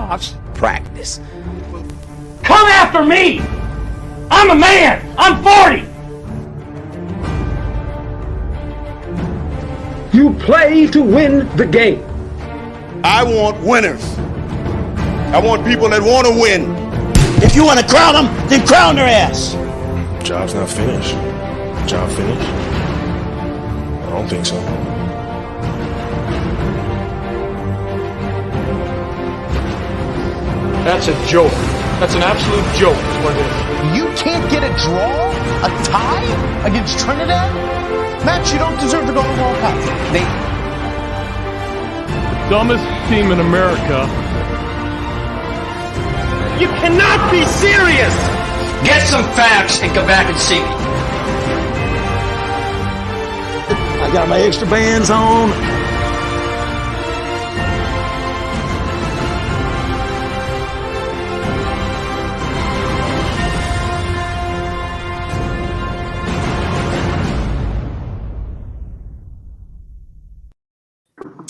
Watch practice. Come after me! I'm a man! I'm 40! You play to win the game. I want winners. I want people that want to win. If you want to crown them, then crown their ass. Job's not finished. Job finished? I don't think so. That's a joke. That's an absolute joke is what it is. You can't get a draw? A tie? Against Trinidad? Matt, you don't deserve to go to the World Cup. Dumbest team in America. You cannot be serious! Get some facts and come back and see me. I got my extra bands on.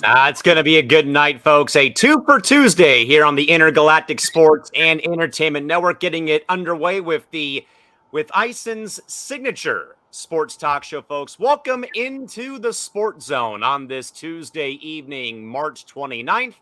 It's going to be a good night, folks. A 2 for Tuesday here on the Intergalactic Sports and Entertainment Network, getting it underway with Ison's signature sports talk show, folks. Welcome into the Sports Zone on this Tuesday evening, March 29th,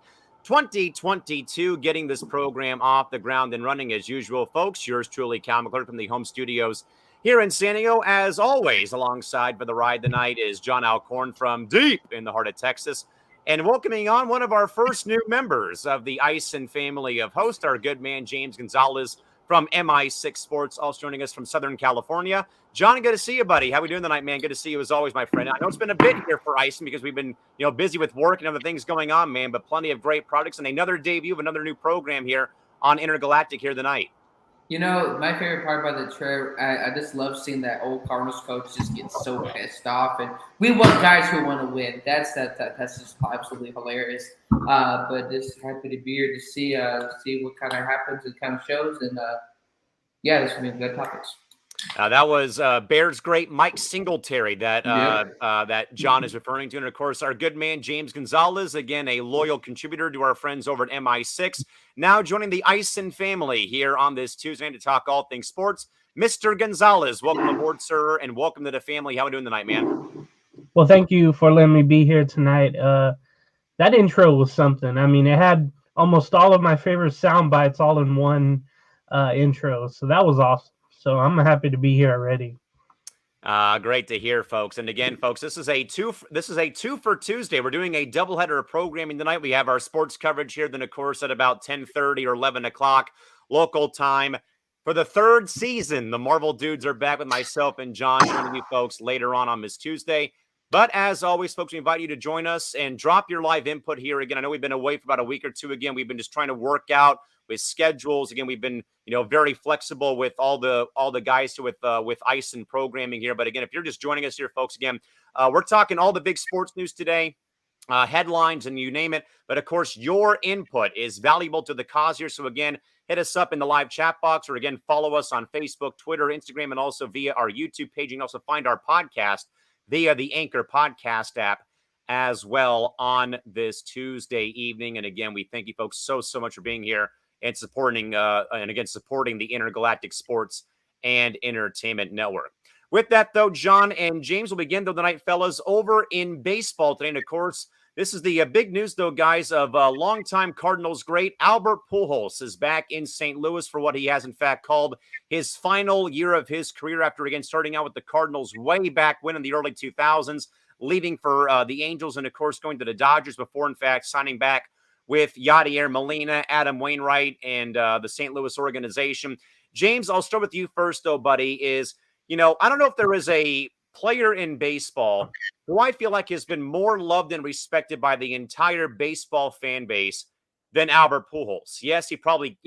2022. Getting this program off the ground and running as usual, folks. Yours truly, Cal McClure from the home studios here in San Diego. As always, alongside for the ride tonight is John Alcorn from deep in the heart of Texas. And welcoming on one of our first new members of the Ison family of hosts, our good man, James Gonzalez from MI6 Sports, also joining us from Southern California. John, good to see you, buddy. How we doing tonight, man? Good to see you as always, my friend. I know it's been a bit here for Ison because we've been, busy with work and other things going on, man, but plenty of great products and another debut of another new program here on Intergalactic here tonight. My favorite part about the trailer, I just love seeing that old Cardinals coach just get so pissed off, and we want guys who want to win. That's just absolutely hilarious. But just happy to be here to see what kind of happens and kind of shows, and this will be good topics. That was Bears great Mike Singletary that John is referring to. And, of course, our good man, James Gonzalez, again, a loyal contributor to our friends over at MI6, now joining the Ison family here on this Tuesday to talk all things sports. Mr. Gonzalez, welcome aboard, sir, and welcome to the family. How are we doing tonight, man? Well, thank you for letting me be here tonight. That intro was something. I mean, it had almost all of my favorite sound bites all in one intro, so that was awesome. So I'm happy to be here already. Great to hear, folks. And again, folks, this is a two for Tuesday. We're doing a doubleheader of programming tonight. We have our sports coverage here, then of course at about 10:30 or 11 o'clock local time for the third season. The Marvel Dudes are back with myself and John joining you folks later on this Tuesday. But as always, folks, we invite you to join us and drop your live input here. Again, I know we've been away for about a week or two. Again, we've been just trying to work out with schedules. Again, we've been, very flexible with all the guys with Ison programming here. But again, if you're just joining us here, folks, again, we're talking all the big sports news today, headlines, and you name it. But of course, your input is valuable to the cause here. So again, hit us up in the live chat box, or again, follow us on Facebook, Twitter, Instagram, and also via our YouTube page. You can also find our podcast via the Anchor podcast app as well on this Tuesday evening. And again, we thank you folks so much for being here and supporting the Intergalactic Sports and Entertainment Network. With that, though, John and James will begin, tonight, fellas, over in baseball today. And, of course, this is the big news, though, guys, of longtime Cardinals great Albert Pujols is back in St. Louis for what he has, in fact, called his final year of his career after, again, starting out with the Cardinals way back when in the early 2000s, leaving for the Angels and, of course, going to the Dodgers before, in fact, signing back with Yadier Molina, Adam Wainwright, and the St. Louis organization. James, I'll start with you first, though, buddy, I don't know if there is a player in baseball who I feel like has been more loved and respected by the entire baseball fan base than Albert Pujols. Yes, he probably,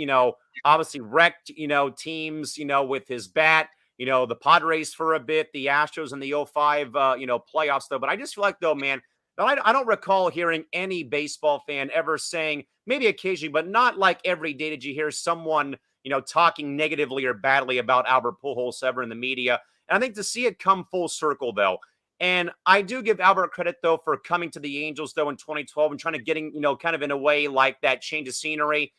obviously wrecked, teams, with his bat, the Padres for a bit, the Astros in the 05, playoffs, though. But I just feel like, though, man, I don't recall hearing any baseball fan ever saying, maybe occasionally, but not like every day did you hear someone, talking negatively or badly about Albert Pujols ever in the media. And I think to see it come full circle, though, and I do give Albert credit, though, for coming to the Angels, though, in 2012 and trying to getting, kind of in a way like that change of scenery.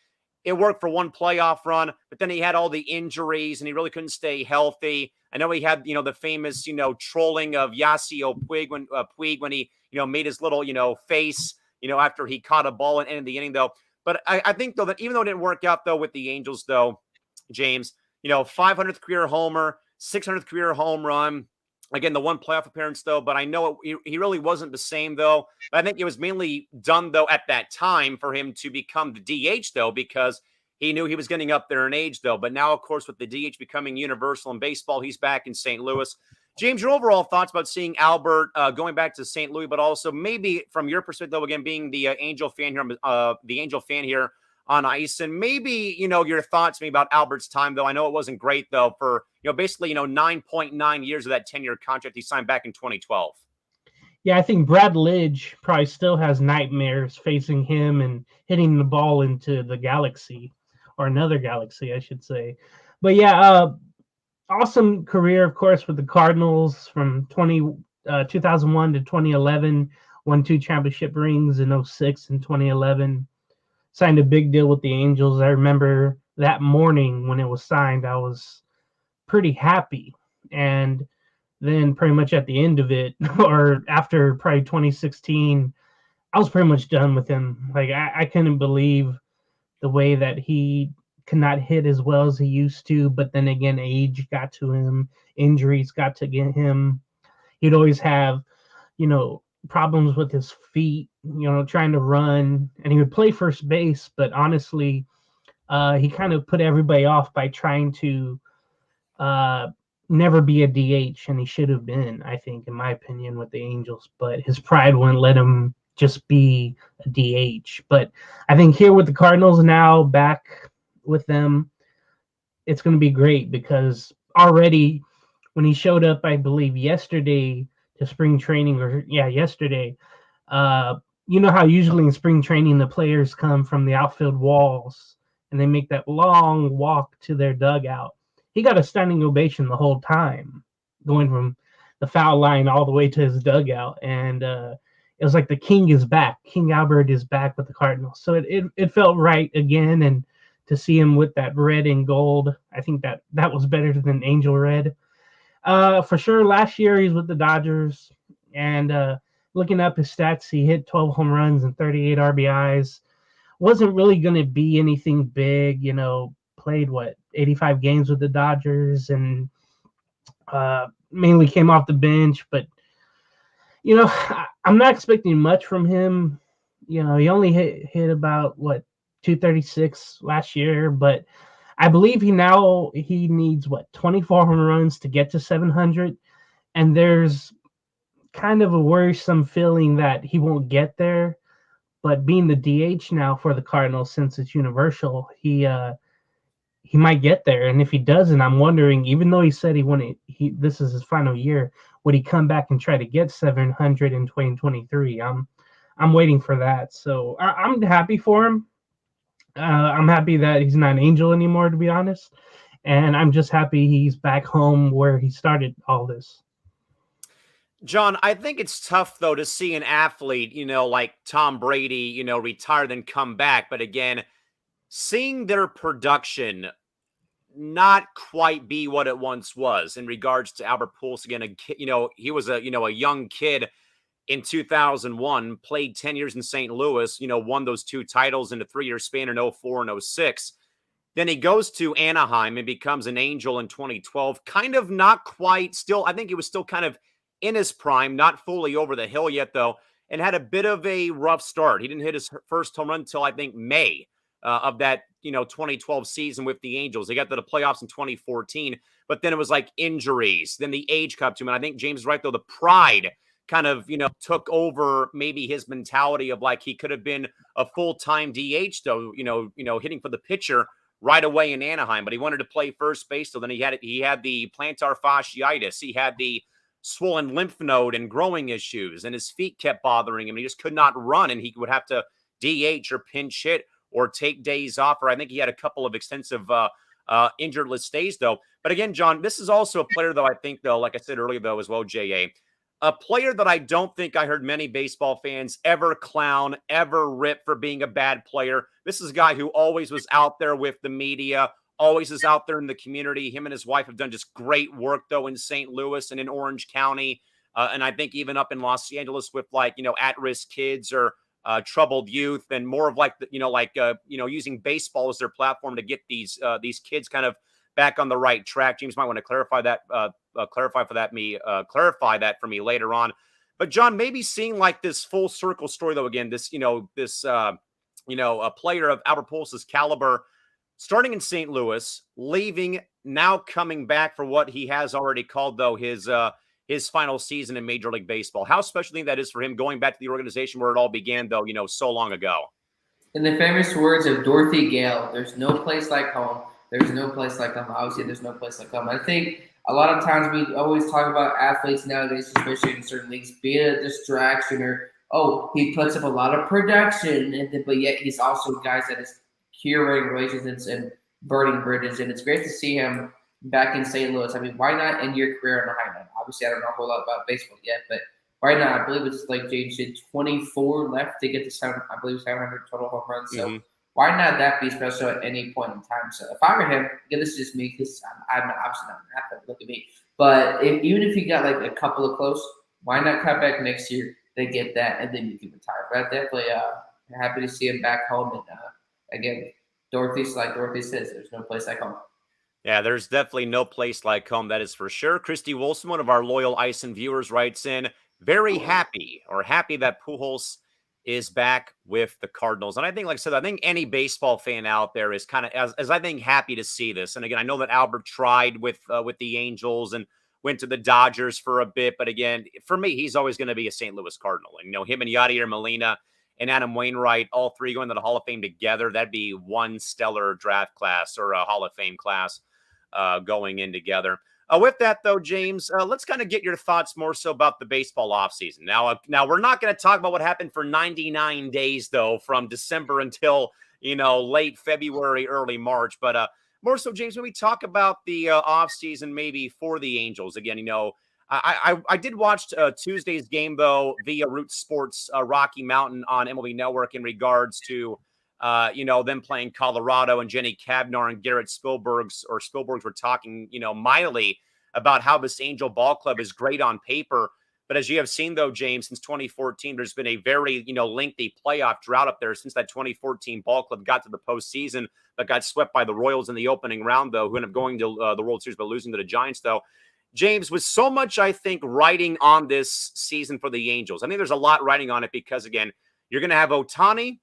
it worked for one playoff run, but then he had all the injuries and he really couldn't stay healthy. I know he had, the famous, trolling of Yasiel Puig when he, made his little, face, after he caught a ball and ended the inning, though. But I think, though, that even though it didn't work out, though, with the Angels, though, James, 500th career homer, 600th career home run. Again, the one playoff appearance, though, but I know he really wasn't the same, though. But I think it was mainly done, though, at that time for him to become the DH, though, because he knew he was getting up there in age, though. But now, of course, with the DH becoming universal in baseball, he's back in St. Louis. James, your overall thoughts about seeing Albert going back to St. Louis, but also maybe from your perspective, though, again, being the Angel fan here, on ice, and maybe, your thoughts maybe about Albert's time, though. I know it wasn't great, though, for, basically, 9.9 years of that 10-year contract he signed back in 2012. Yeah, I think Brad Lidge probably still has nightmares facing him and hitting the ball into the galaxy, or another galaxy, I should say. But yeah, awesome career, of course, with the Cardinals from 2001 to 2011, won 2 championship rings in 06 and 2011. Signed a big deal with the Angels. I remember that morning when it was signed, I was pretty happy. And then pretty much at the end of it, or after probably 2016, I was pretty much done with him. Like, I couldn't believe the way that he could not hit as well as he used to. But then again, age got to him. Injuries got to get him. He'd always have, problems with his feet, trying to run, and he would play first base, but honestly, he kind of put everybody off by trying to never be a DH, and he should have been, I think, in my opinion, with the Angels, but his pride wouldn't let him just be a DH. But I think here with the Cardinals now, back with them, it's going to be great, because already when he showed up, I believe yesterday, to spring training, yesterday. How usually in spring training the players come from the outfield walls and they make that long walk to their dugout. He got a standing ovation the whole time, going from the foul line all the way to his dugout, and it was like the king is back. King Albert is back with the Cardinals, so it felt right again, and to see him with that red and gold, I think that was better than Angel Red. For sure, last year he's with the Dodgers, and looking up his stats, he hit 12 home runs and 38 RBIs. Wasn't really going to be anything big, played 85 games with the Dodgers, and mainly came off the bench. But I'm not expecting much from him. He only hit about 236 last year, but I believe he needs 24 home runs to get to 700, and there's kind of a worrisome feeling that he won't get there. But being the DH now for the Cardinals, since it's universal, he might get there. And if he doesn't, I'm wondering, even though he said this is his final year, would he come back and try to get 700 in 2023? I'm waiting for that. So I'm happy for him. I'm happy that he's not an Angel anymore, to be honest. And I'm just happy he's back home where he started all this. John, I think it's tough, though, to see an athlete, like Tom Brady, retire then come back. But again, seeing their production not quite be what it once was in regards to Albert Pujols. Again, he was a young kid in 2001, played 10 years in St. Louis, won those 2 titles in a 3-year span in 04 and 06. Then he goes to Anaheim and becomes an Angel in 2012. Kind of not quite still. I think he was still kind of in his prime, not fully over the hill yet, though, and had a bit of a rough start. He didn't hit his first home run until, I think, May of that, 2012 season with the Angels. They got to the playoffs in 2014, but then it was like injuries. Then the age cut to him. And I think James is right, though. The pride kind of, took over maybe his mentality of like he could have been a full-time DH, though, hitting for the pitcher right away in Anaheim, but he wanted to play first base. So then he had the plantar fasciitis. He had the swollen lymph node and growing issues, and his feet kept bothering him. He just could not run, and he would have to DH or pinch hit or take days off. Or I think he had a couple of extensive injured list days, though. But again, John, this is also a player, though, I think, though, like I said earlier, though, as well, J.A., a player that I don't think I heard many baseball fans ever clown, ever rip for being a bad player. This is a guy who always was out there with the media, always is out there in the community. Him and his wife have done just great work, though, in St. Louis and in Orange County. And I think even up in Los Angeles with, like, at-risk kids or troubled youth, and more of like, using baseball as their platform to get these kids kind of back on the right track. James might want to clarify that for me later on. But John, maybe seeing like this full circle story though, again, a player of Albert Pujols' caliber, starting in St. Louis, leaving, now coming back for what he has already called though his final season in Major League Baseball. How special do you think that is for him, going back to the organization where it all began though, so long ago? In the famous words of Dorothy Gale, there's no place like home. There's no place like home. Obviously, there's no place like home. I think a lot of times we always talk about athletes nowadays, especially in certain leagues, being a distraction or, oh, he puts up a lot of production, but yet he's also guys that is curing relationships and burning bridges. And it's great to see him back in St. Louis. I mean, why not end your career on a high note? Obviously, I don't know a whole lot about baseball yet, but why not? I believe it's like Jade said, 24 left to get to 700 total home runs. So why not that be special at any point in time? So if I were him, again, this is just me because I'm obviously not an athlete. Look at me. But even if you got like a couple of close, why not cut back next year? They get that, and then you can retire. But I'm definitely happy to see him back home. And again, Dorothy says, there's no place like home. Yeah, there's definitely no place like home. That is for sure. Christy Wilson, one of our loyal Ison viewers, writes in, very happy that Pujols is back with the Cardinals. And I think, like I said, I think any baseball fan out there is kind of, as I think, happy to see this. And again, I know that Albert tried with the Angels and went to the Dodgers for a bit. But again, for me, he's always going to be a St. Louis Cardinal. And, him and Yadier Molina and Adam Wainwright, all three going to the Hall of Fame together, that'd be one stellar draft class or a Hall of Fame class going in together. With that, though, James, let's kind of get your thoughts more so about the baseball offseason. Now we're not going to talk about what happened for 99 days, though, from December until, late February, early March. But more so, James, when we talk about the offseason maybe for the Angels, again, I did watch Tuesday's game, though, via Root Sports Rocky Mountain on MLB Network in regards to them playing Colorado, and Jenny Cavnar and Garrett Spielbergs were talking, mightily about how this Angel Ball Club is great on paper. But as you have seen, though, James, since 2014, there's been a very, lengthy playoff drought up there since that 2014 Ball Club got to the postseason, but got swept by the Royals in the opening round, though, who ended up going to the World Series, but losing to the Giants, though. James, with so much, I think, riding on this season for the Angels, I think there's a lot riding on it because, again, you're going to have Ohtani,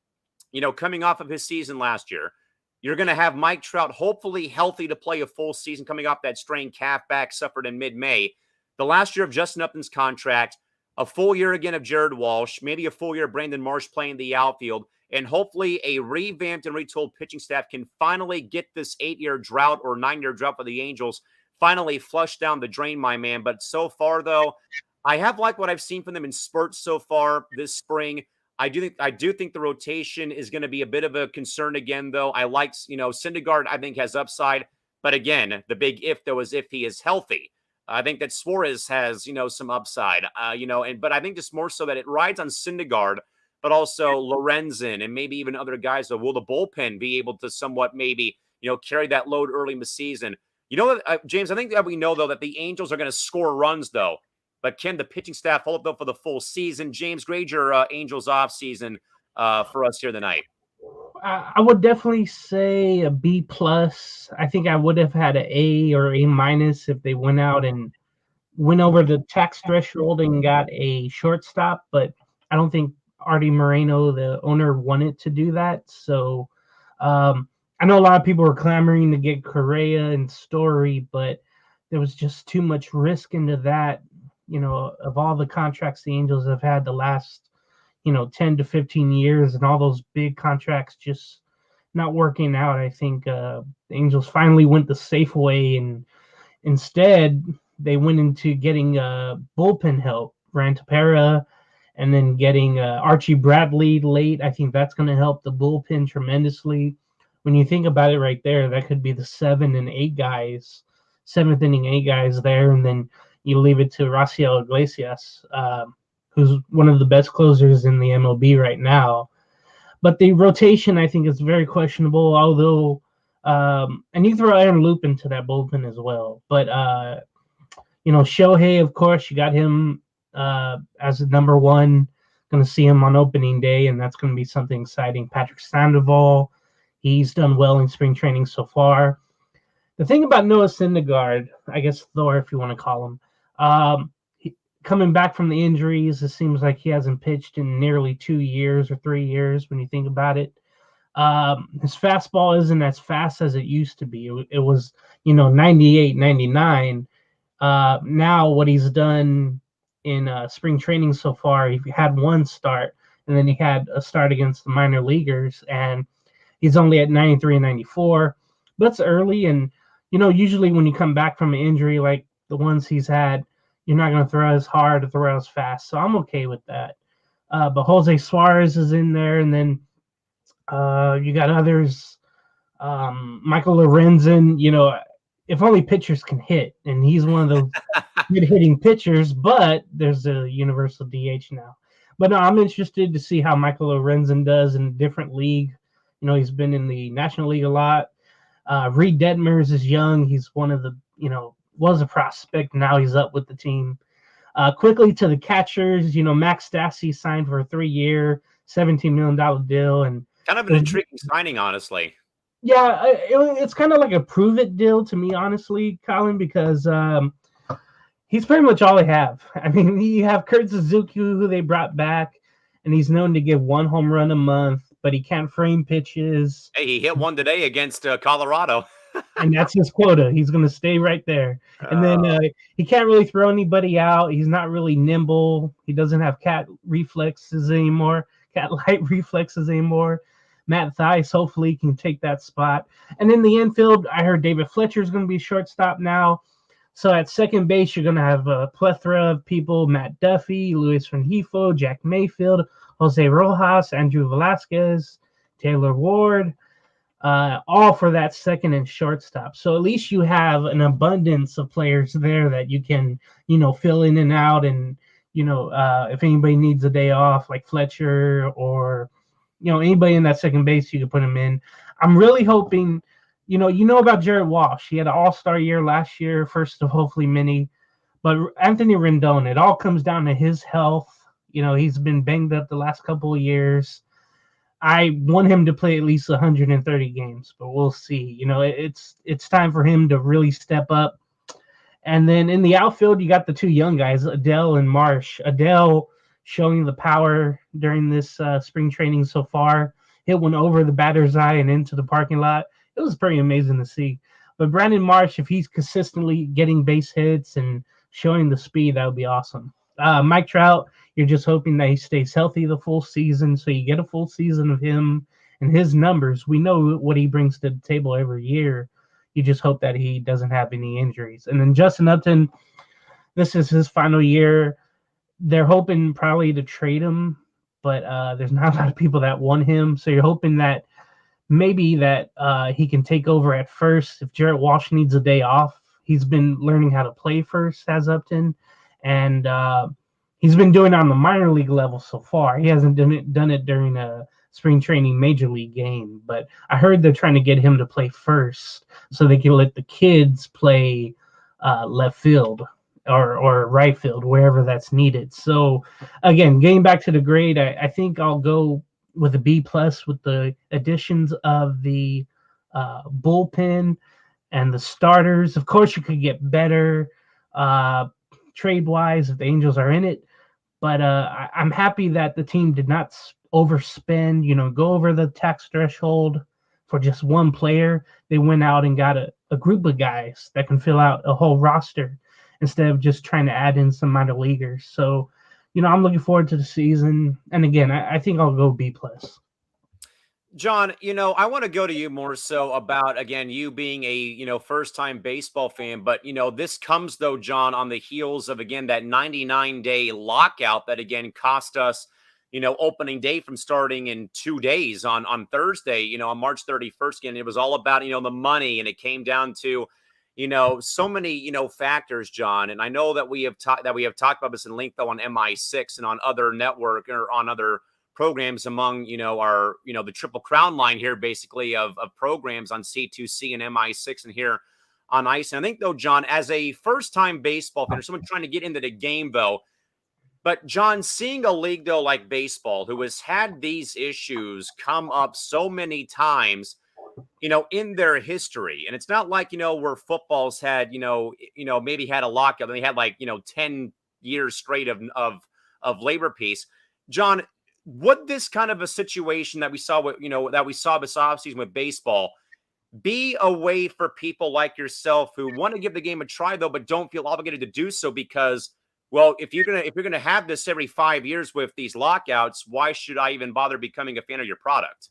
coming off of his season last year. You're going to have Mike Trout hopefully healthy to play a full season, coming off that strained calf back suffered in mid-May. The last year of Justin Upton's contract, a full year again of Jared Walsh, maybe a full year of Brandon Marsh playing the outfield, and hopefully a revamped and retooled pitching staff can finally get this 8-year drought or 9-year drought for the Angels finally flushed down the drain, my man. But so far, though, I have liked what I've seen from them in spurts so far this spring. I do think the rotation is going to be a bit of a concern again, though. I like, Syndergaard, I think, has upside. But again, the big if, though, is if he is healthy. I think that Suarez has, some upside, but I think just more so that it rides on Syndergaard, but also Lorenzen and maybe even other guys. So will the bullpen be able to somewhat maybe, carry that load early in the season? James, I think that we know, though, that the Angels are going to score runs, though. But can the pitching staff hold up, though, for the full season? James, grade your Angels offseason for us here tonight. I would definitely say a B plus. I think I would have had an A or A minus if they went out and went over the tax threshold and got a shortstop. But I don't think Artie Moreno, the owner, wanted to do that. So I know a lot of people were clamoring to get Correa and Story, but there was just too much risk into that. Of all the contracts the Angels have had the last, 10 to 15 years, and all those big contracts just not working out. I think the Angels finally went the safe way, and instead they went into getting bullpen help, Rantapera, and then getting Archie Bradley late. I think that's going to help the bullpen tremendously. When you think about it right there, that could be the 7th inning 8 guys there. And then, you leave it to Raciel Iglesias, who's one of the best closers in the MLB right now. But the rotation, I think, is very questionable. Although, and you throw Aaron Loop into that bullpen as well. But Shohei, of course, you got him as a number one. Going to see him on opening day, and that's going to be something exciting. Patrick Sandoval, he's done well in spring training so far. The thing about Noah Syndergaard, I guess Thor, if you want to call him, coming back from the injuries, it seems like he hasn't pitched in nearly 2 years or 3 years when you think about it. His fastball isn't as fast as it used to be. It was, 98, 99. Now what he's done in spring training so far, he had one start, and then he had a start against the minor leaguers, and he's only at 93 and 94. But it's early, and usually when you come back from an injury like the ones he's had, you're not going to throw as hard or throw as fast. So I'm okay with that. But Jose Suarez is in there, and then you got others. Michael Lorenzen, if only pitchers can hit, and he's one of those good hitting pitchers, but there's a universal DH now. But no, I'm interested to see how Michael Lorenzen does in a different league. He's been in the National League a lot. Reed Detmers is young. He's one of the, was a prospect. Now he's up with the team. Quickly to the catchers, Max Stassi signed for a 3-year, $17 million deal. And kind of an intriguing signing, honestly. Yeah, it's kind of like a prove it deal to me, honestly, Colin, because he's pretty much all they have. I mean, you have Kurt Suzuki, who they brought back, and he's known to give 1 home run a month, but he can't frame pitches. Hey, he hit one today against Colorado. And that's his quota. He's going to stay right there. And then he can't really throw anybody out. He's not really nimble. He doesn't have cat light reflexes anymore. Matt Theis hopefully can take that spot. And in the infield, I heard David Fletcher is going to be shortstop now. So at second base, you're going to have a plethora of people: Matt Duffy, Luis Rengifo, Jack Mayfield, Jose Rojas, Andrew Velasquez, Taylor Ward, all for that second and shortstop. So at least you have an abundance of players there that you can, fill in and out. And, if anybody needs a day off, like Fletcher or, anybody in that second base, you can put him in. I'm really hoping, about Jared Walsh. He had an all-star year last year, first of hopefully many. But Anthony Rendon, it all comes down to his health. He's been banged up the last couple of years. I want him to play at least 130 games, but we'll see. It's time for him to really step up. And then in the outfield, you got the 2 young guys, Adele and Marsh. Adele showing the power during this spring training so far. Hit one over the batter's eye and into the parking lot. It was pretty amazing to see. But Brandon Marsh, if he's consistently getting base hits and showing the speed, that would be awesome. Mike Trout, you're just hoping that he stays healthy the full season, so you get a full season of him and his numbers. We know what he brings to the table every year. You just hope that he doesn't have any injuries. And then Justin Upton, this is his final year. They're hoping probably to trade him, but there's not a lot of people that want him. So you're hoping that maybe that he can take over at first. If Jarrett Walsh needs a day off, he's been learning how to play first, has Upton. And he's been doing it on the minor league level so far. He hasn't done it during a spring training major league game. But I heard they're trying to get him to play first so they can let the kids play left field or right field, wherever that's needed. So, again, getting back to the grade, I think I'll go with a B+ with the additions of the bullpen and the starters. Of course, you could get better trade-wise if the Angels are in it. But I'm happy that the team did not overspend, go over the tax threshold for just one player. They went out and got a group of guys that can fill out a whole roster instead of just trying to add in some minor leaguers. So, I'm looking forward to the season. And again, I think I'll go B+. John, I want to go to you more so about, again, you being a, first-time baseball fan. But, this comes, though, John, on the heels of, again, that 99-day lockout that, again, cost us, opening day from starting in 2 days on Thursday, on March 31st. Again, it was all about, the money. And it came down to, so many, factors, John. And I know that we have talked about this in length though on MI6 and on other network or on other programs among, our, the Triple Crown line here, basically of programs on C2C and MI6 and here on ice. And I think though, John, as a first-time baseball fan or someone trying to get into the game though, but John, seeing a league though like baseball who has had these issues come up so many times, in their history. And it's not like, where football's had, maybe had a lockout and they had like, 10 years straight of labor peace. John, would this kind of a situation that we saw with, this offseason with baseball be a way for people like yourself who want to give the game a try though, but don't feel obligated to do so because, well, if you're gonna have this every 5 years with these lockouts, why should I even bother becoming a fan of your product?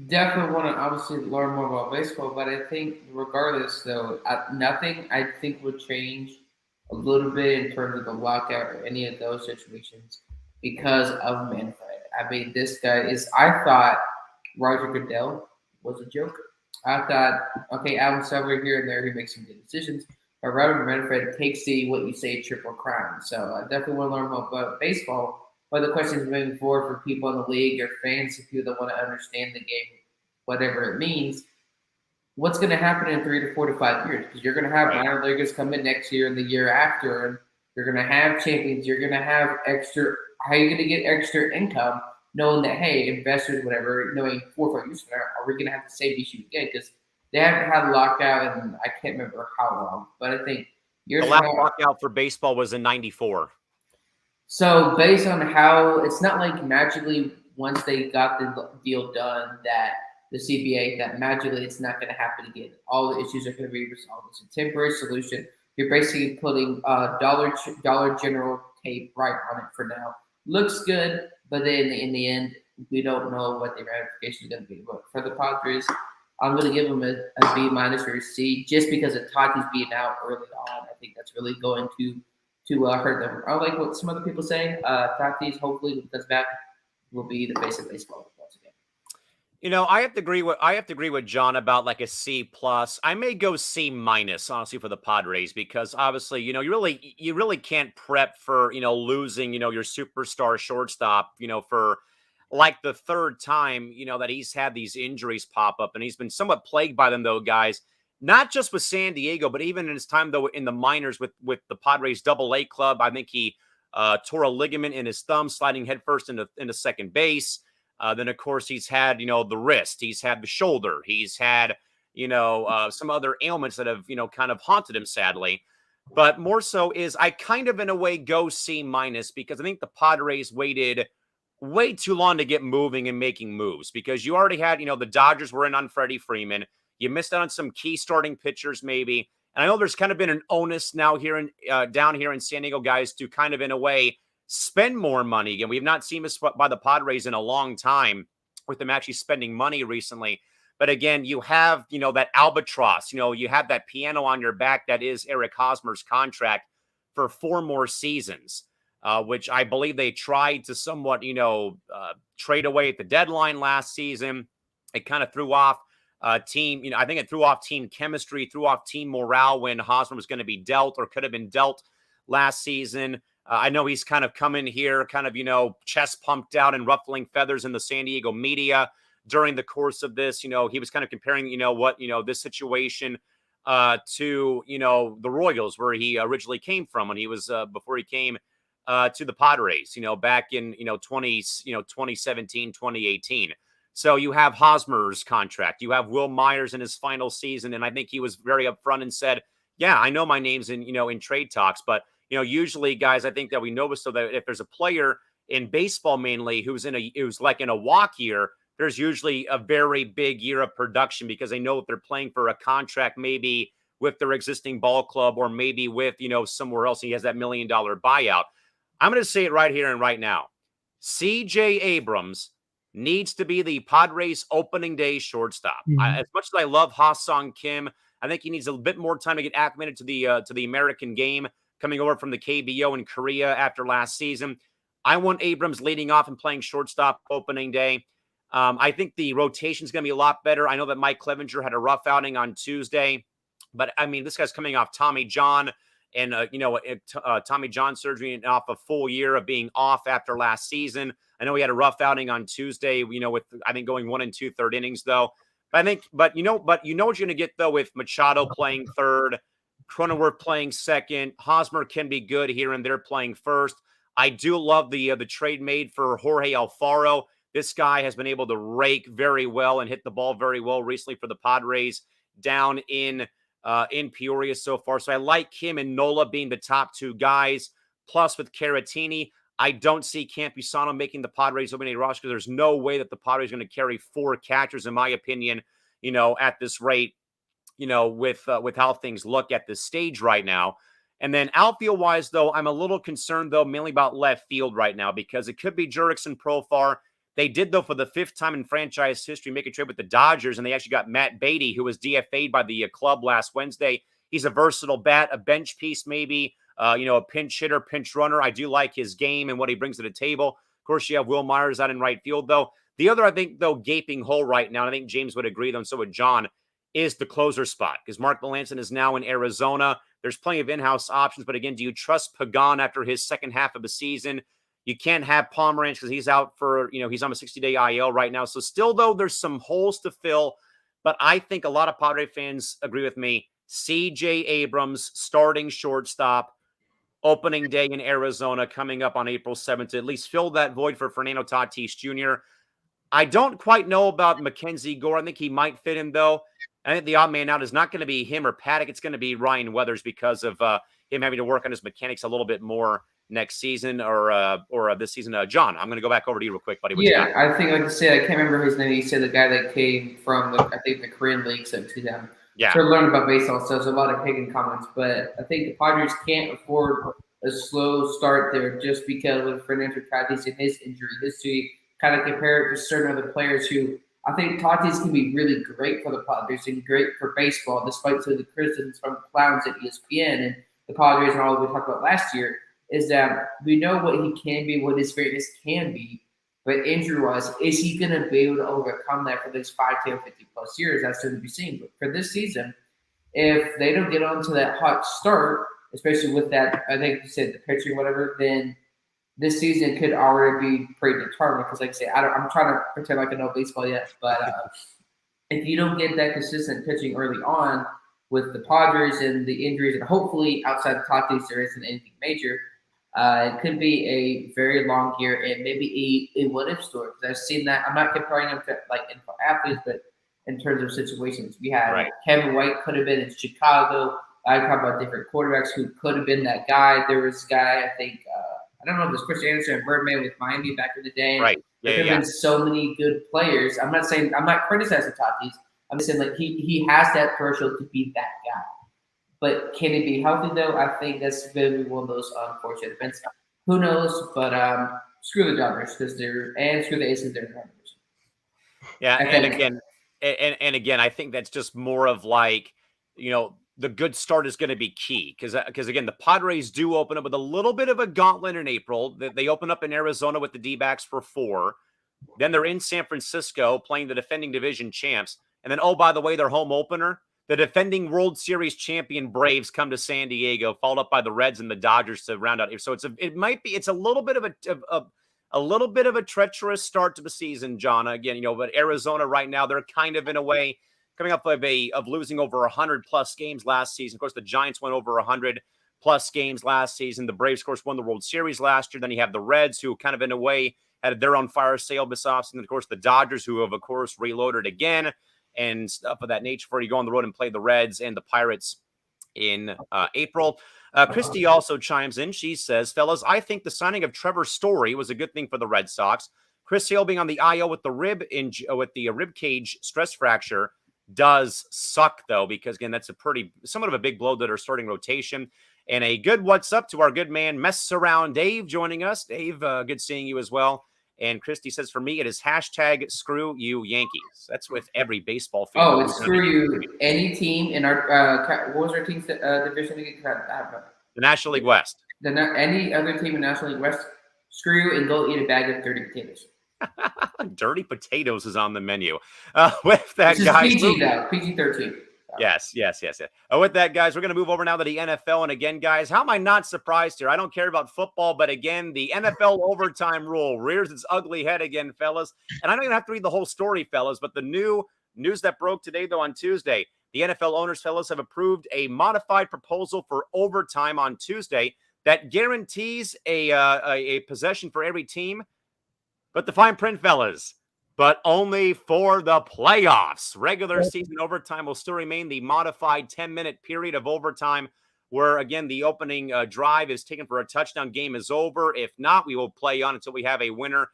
Definitely want to obviously learn more about baseball, but I think regardless, though, nothing I think would change a little bit in terms of the lockout or any of those situations because of Manfred. I mean, this guy is. I thought Roger Goodell was a joke. I thought, okay, Adam Silver here and there, he makes some good decisions, but Robert Manfred takes the what you say triple crown. So I definitely want to learn more about baseball. But the question is moving forward for people in the league or fans, people that want to understand the game, whatever it means, what's going to happen in 3 to 4 to 5 years? Because you're going to have minor leaguers come in next year and the year after, and you're going to have champions. You're going to have extra. How are you going to get extra income knowing that, hey, investors, whatever, knowing 4 or 5 years from now, are we going to have the same issue again? Because they haven't had a lockout in I can't remember how long, but I think the last lockout for baseball was in '94. So based on how it's not like magically once they got the deal done that the CBA that magically it's not going to happen again. All the issues are going to be resolved. It's a temporary solution. You're basically putting Dollar General tape right on it for now. Looks good, but then in the end, we don't know what the ramifications are going to be. But for the Padres, I'm going to give them a B minus or a C just because of Tatis being out early on. I think that's really going to hurt them. I like what some other people say. Tatis, hopefully, when he comes back, will be the face of baseball once again. I have to agree with John about like a C plus. I may go C minus, honestly, for the Padres because obviously, you really can't prep for losing your superstar shortstop for like the third time that he's had these injuries pop up, and he's been somewhat plagued by them though, guys. Not just with San Diego, but even in his time, though, in the minors with the Padres Double-A club. I think he tore a ligament in his thumb, sliding headfirst into second base. Then, of course, he's had, the wrist. He's had the shoulder. He's had, some other ailments that have, kind of haunted him, sadly. But more so is I kind of, in a way, go C minus because I think the Padres waited way too long to get moving and making moves because you already had, the Dodgers were in on Freddie Freeman. You missed out on some key starting pitchers, maybe. And I know there's kind of been an onus now here down here in San Diego, guys, to kind of, in a way, spend more money. Again, we have not seen this by the Padres in a long time with them actually spending money recently. But again, you have, that albatross. You have that piano on your back that is Eric Hosmer's contract for 4 more seasons, which I believe they tried to somewhat, trade away at the deadline last season. It kind of threw off team, I think it threw off team chemistry, threw off team morale when Hosmer was going to be dealt or could have been dealt last season. I know he's kind of come in here, kind of, chest pumped out and ruffling feathers in the San Diego media during the course of this. He was kind of comparing, this situation to, the Royals, where he originally came from when he was before he came to the Padres, back in, 2017, 2018. So you have Hosmer's contract. You have Will Myers in his final season. And I think he was very upfront and said, yeah, I know my name's in trade talks. But, usually, guys, I think that we know so that if there's a player in baseball mainly who's like in a walk year, there's usually a very big year of production because they know that they're playing for a contract maybe with their existing ball club or maybe with, somewhere else. He has that $1 million buyout. I'm going to say it right here and right now. C.J. Abrams needs to be the Padres opening day shortstop. As much as I love Ha-Sung Kim, I think he needs a bit more time to get acclimated to the American game, coming over from the KBO in Korea after last season. I want Abrams leading off and playing shortstop opening day. I think the rotation is going to be a lot better. I know that Mike Clevenger had a rough outing on Tuesday But I mean, this guy's coming off Tommy John and, Tommy John surgery and off a full year of being off after last season. I know he had a rough outing on Tuesday, with, I think, going 1 2/3 innings, though. But you know what you're going to get, though, with Machado playing third, Cronenworth playing second, Hosmer can be good here and there playing first. I do love the trade made for Jorge Alfaro. This guy has been able to rake very well and hit the ball very well recently for the Padres down in Peoria so far. So I like him and Nola being the top two guys. Plus with Caratini, I don't see Campusano making the Padres opening roster because there's no way that the Padres are going to carry 4 catchers, in my opinion, at this rate, with how things look at this stage right now. And then outfield-wise, though, I'm a little concerned, though, mainly about left field right now because it could be Jurickson Profar. They did, though, for the 5th time in franchise history, make a trade with the Dodgers, and they actually got Matt Beatty, who was DFA'd by the club last Wednesday. He's a versatile bat, a bench piece maybe, a pinch hitter, pinch runner. I do like his game and what he brings to the table. Of course, you have Will Myers out in right field, though. The other, I think, though, gaping hole right now, and I think James would agree, though, and so would John, is the closer spot because Mark Melancon is now in Arizona. There's plenty of in-house options, but again, do you trust Pagan after his second half of the season? You can't have Pomeranz because he's out for, he's on a 60-day IL right now. So still, though, there's some holes to fill, but I think a lot of Padre fans agree with me. C.J. Abrams, starting shortstop, opening day in Arizona coming up on April 7th to at least fill that void for Fernando Tatis Jr. I don't quite know about Mackenzie Gore. I think he might fit in, though. I think the odd man out is not going to be him or Paddock. It's going to be Ryan Weathers because of him having to work on his mechanics a little bit more next season or this season. John, I'm going to go back over to you real quick, buddy. I think, like I said, I can't remember his name. He said the guy that came from, the Korean League, so to them. Yeah. To learn about baseball, so there's a lot of pagan comments. But I think the Padres can't afford a slow start there just because of Fernando Tatis and his injury history. Kind of compare it to certain other players who I think Tatis can be really great for the Padres and great for baseball, despite some of the criticisms from clowns at ESPN and the Padres and all that we talked about last year, is that we know what he can be, what his greatness can be, but injury-wise, is he going to be able to overcome that for those 5, 10, 50-plus years? That's still to be seen. But for this season, if they don't get onto that hot start, especially with that, I think you said the pitching, whatever, then this season could already be predetermined because, like I say, I'm trying to pretend like I know baseball yet, but if you don't get that consistent pitching early on with the Padres and the injuries, and hopefully outside of Tatis there isn't anything major, it could be a very long year and maybe a what-if story. Because I've seen that. I'm not comparing them to like NFL athletes, but in terms of situations, we had Kevin White could have been in Chicago. I talk about different quarterbacks who could have been that guy. There was a guy, I think. I don't know if it was Chris Anderson and Birdman with Miami back in the day. Right. There have been so many good players. I'm not criticizing Tatis. I'm just saying like he has that threshold to be that guy. But can he be healthy though? I think that's going to be one of those unfortunate events. Who knows? But screw the Dodgers because screw the Aces. They're numbers. Yeah, and again, I think that's just more of like, the good start is going to be key because again, the Padres do open up with a little bit of a gauntlet in April. They open up in Arizona with the D-backs for 4. Then they're in San Francisco playing the defending division champs. And then, oh, by the way, their home opener, the defending World Series champion Braves come to San Diego, followed up by the Reds and the Dodgers to round out. So it's a little bit of a treacherous start to the season, John. Again, but Arizona right now, they're kind of in a way coming up of losing over 100+ games last season. Of course, the Giants went over 100+ games last season. The Braves, of course, won the World Series last year. Then you have the Reds, who kind of in a way had their own fire sale this offseason. Of course, the Dodgers, who have, of course, reloaded again and stuff of that nature before you go on the road and play the Reds and the Pirates in April. Christy also chimes in. She says, fellas, I think the signing of Trevor Story was a good thing for the Red Sox. Chris Sale being on the IL with the rib cage stress fracture does suck, though, because, again, that's somewhat of a big blow to their starting rotation. And a good what's up to our good man, Mess Around Dave, joining us. Dave, good seeing you as well. And Christy says, for me, it is hashtag screw you Yankees. That's with every baseball fan. Oh, it's screw you any team in our what was our team's division again? The National League West. Any other team in National League West, screw you and go eat a bag of dirty potatoes. Dirty potatoes is on the menu. With that, this guys. PG now, PG-13. Yes. With that, guys, we're going to move over now to the NFL. And again, guys, how am I not surprised here? I don't care about football, but again, the NFL overtime rule rears its ugly head again, fellas. And I don't even have to read the whole story, fellas, but the news that broke today, though, on Tuesday, the NFL owners, fellas, have approved a modified proposal for overtime on Tuesday that guarantees a possession for every team. But the fine print, fellas, but only for the playoffs. Regular season overtime will still remain the modified 10-minute period of overtime where, again, the opening drive is taken for a touchdown. Game is over. If not, we will play on until we have a winner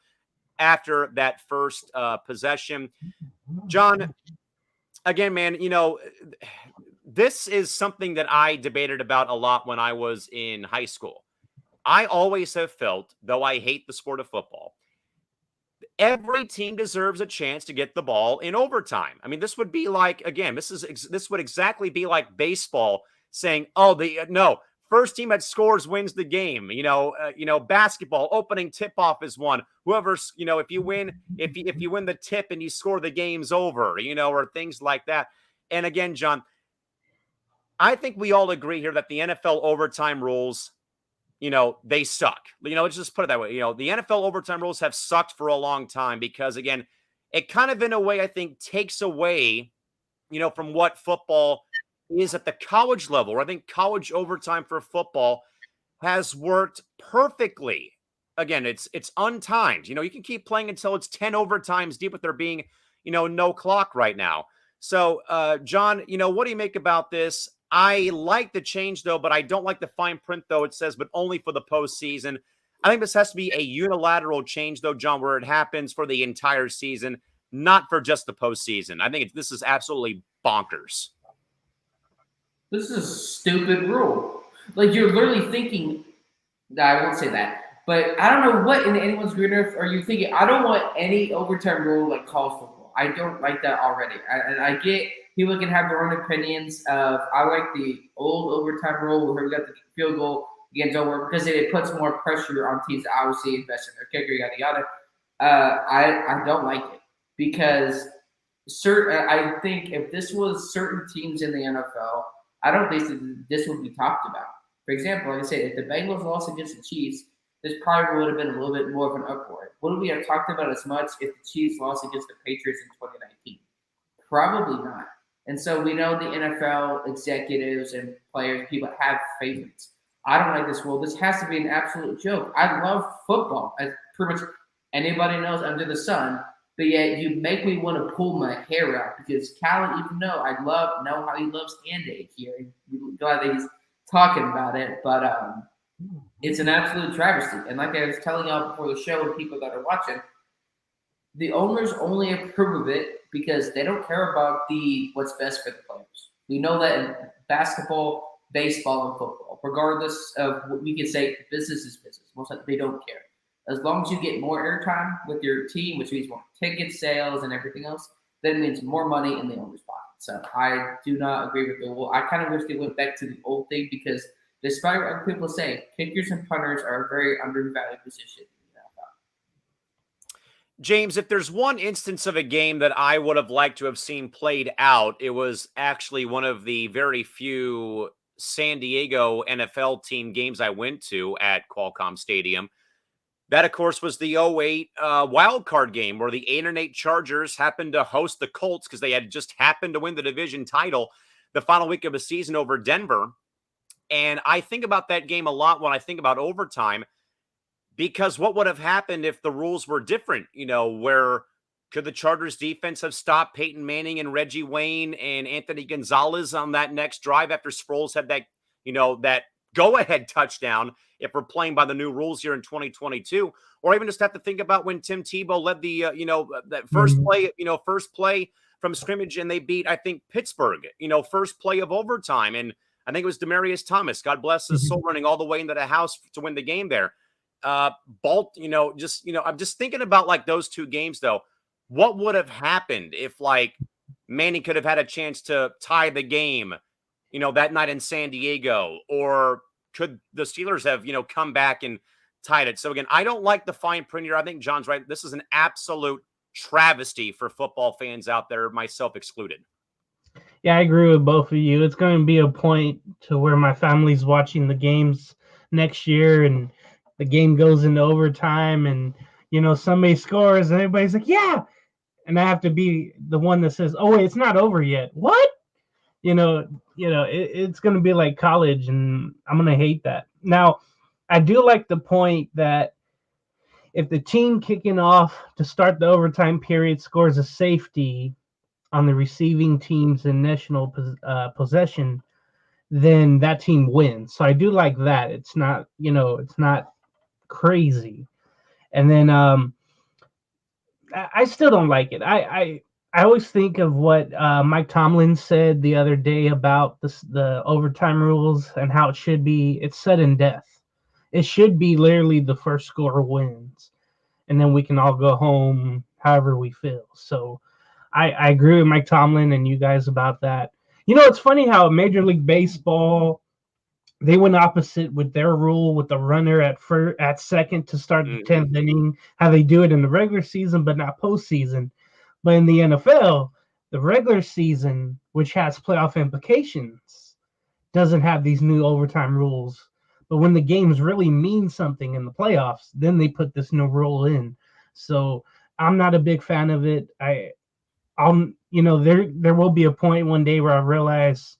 after that first possession. John, again, man, this is something that I debated about a lot when I was in high school. I always have felt, though I hate the sport of football, every team deserves a chance to get the ball in overtime. I mean, this would be like, again, this would exactly be like baseball saying, first team that scores wins the game. Basketball opening tip-off is one. Whoever's, if you win the tip and you score, the game's over, or things like that. And again, John, I think we all agree here that the NFL overtime rules, they suck. Let's just put it that way. The NFL overtime rules have sucked for a long time because, again, it kind of, in a way, I think takes away, from what football is at the college level. I think college overtime for football has worked perfectly. Again, it's untimed. You can keep playing until it's 10 overtimes deep with there being, no clock right now. So, John, what do you make about this? I like the change, though, but I don't like the fine print, though. It says, but only for the postseason. I think this has to be a unilateral change, though, John, where it happens for the entire season, not for just the postseason. I think this is absolutely bonkers. This is a stupid rule. Like, you're literally thinking, I won't say that, but I don't know what in anyone's greener are you thinking. I don't want any overtime rule like college football. I don't like that already. And I get people can have their own opinions of, I like the old overtime rule where we got the field goal against over because it puts more pressure on teams to obviously invest in their kicker, yada, yada. I don't like it because I think if this was certain teams in the NFL, I don't think this would be talked about. For example, like I said, if the Bengals lost against the Chiefs, this probably would have been a little bit more of an uproar. Would we have talked about as much if the Chiefs lost against the Patriots in 2019? Probably not. And so we know the NFL executives and players, people have favorites. I don't like this rule. This has to be an absolute joke. I love football, as pretty much anybody knows under the sun. But yet you make me want to pull my hair out because Callan, even though I know how he loves hand ache here. I'm glad that he's talking about it. But it's an absolute travesty. And like I was telling y'all before the show and people that are watching, the owners only approve of it because they don't care about what's best for the players. We know that in basketball, baseball, and football, regardless of what we can say, business is business. Most of they don't care. As long as you get more airtime with your team, which means more ticket sales and everything else, that means more money in the owner's pocket. So I do not agree with the rule. I kind of wish they went back to the old thing because despite what other people say, kickers and punters are a very undervalued position. James, if there's one instance of a game that I would have liked to have seen played out, it was actually one of the very few San Diego NFL team games I went to at Qualcomm Stadium. That, of course, was the 2008 wild card game where the 8-8 Chargers happened to host the Colts because they had just happened to win the division title the final week of the season over Denver. And I think about that game a lot when I think about overtime. Because what would have happened if the rules were different? Where could the Chargers defense have stopped Peyton Manning and Reggie Wayne and Anthony Gonzalez on that next drive after Sproles had that, that go-ahead touchdown if we're playing by the new rules here in 2022? Or even just have to think about when Tim Tebow led the, that first play from scrimmage and they beat, I think, Pittsburgh, first play of overtime. And I think it was Demaryius Thomas, God bless his soul, running all the way into the house to win the game there. I'm just thinking about like those two games though. What would have happened if like Manning could have had a chance to tie the game, that night in San Diego, or could the Steelers have, come back and tied it? So again, I don't like the fine print here. I think John's right. This is an absolute travesty for football fans out there, myself excluded. Yeah, I agree with both of you. It's going to be a point to where my family's watching the games next year, and the game goes into overtime, and somebody scores, and everybody's like, "Yeah," and I have to be the one that says, "Oh wait, it's not over yet." What? It's going to be like college, and I'm going to hate that. Now, I do like the point that if the team kicking off to start the overtime period scores a safety on the receiving team's initial possession, then that team wins. So I do like that. It's not, it's not crazy. And then I still don't like it. I always think of what Mike Tomlin said the other day about the overtime rules and how it should be. It's sudden death. It should be literally the first score wins, and then we can all go home however we feel. So I agree with Mike Tomlin and you guys about that. It's funny how Major League Baseball, they went opposite with their rule with the runner at second to start the 10th inning, how they do it in the regular season but not postseason. But in the NFL, the regular season, which has playoff implications, doesn't have these new overtime rules. But when the games really mean something in the playoffs, then they put this new rule in. So I'm not a big fan of it. There will be a point one day where I realize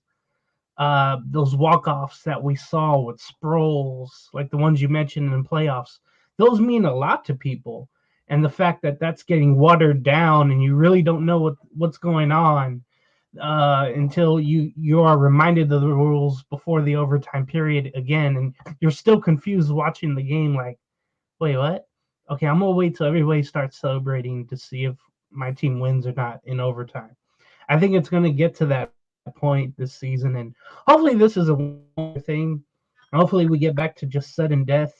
those walk-offs that we saw with Sproles, like the ones you mentioned in playoffs, those mean a lot to people. And the fact that that's getting watered down and you really don't know what's going on until you are reminded of the rules before the overtime period again, and you're still confused watching the game. Like, wait, what? Okay, I'm gonna wait till everybody starts celebrating to see if my team wins or not in overtime. I think it's gonna get to that point this season, and hopefully this is a one thing. Hopefully we get back to just sudden death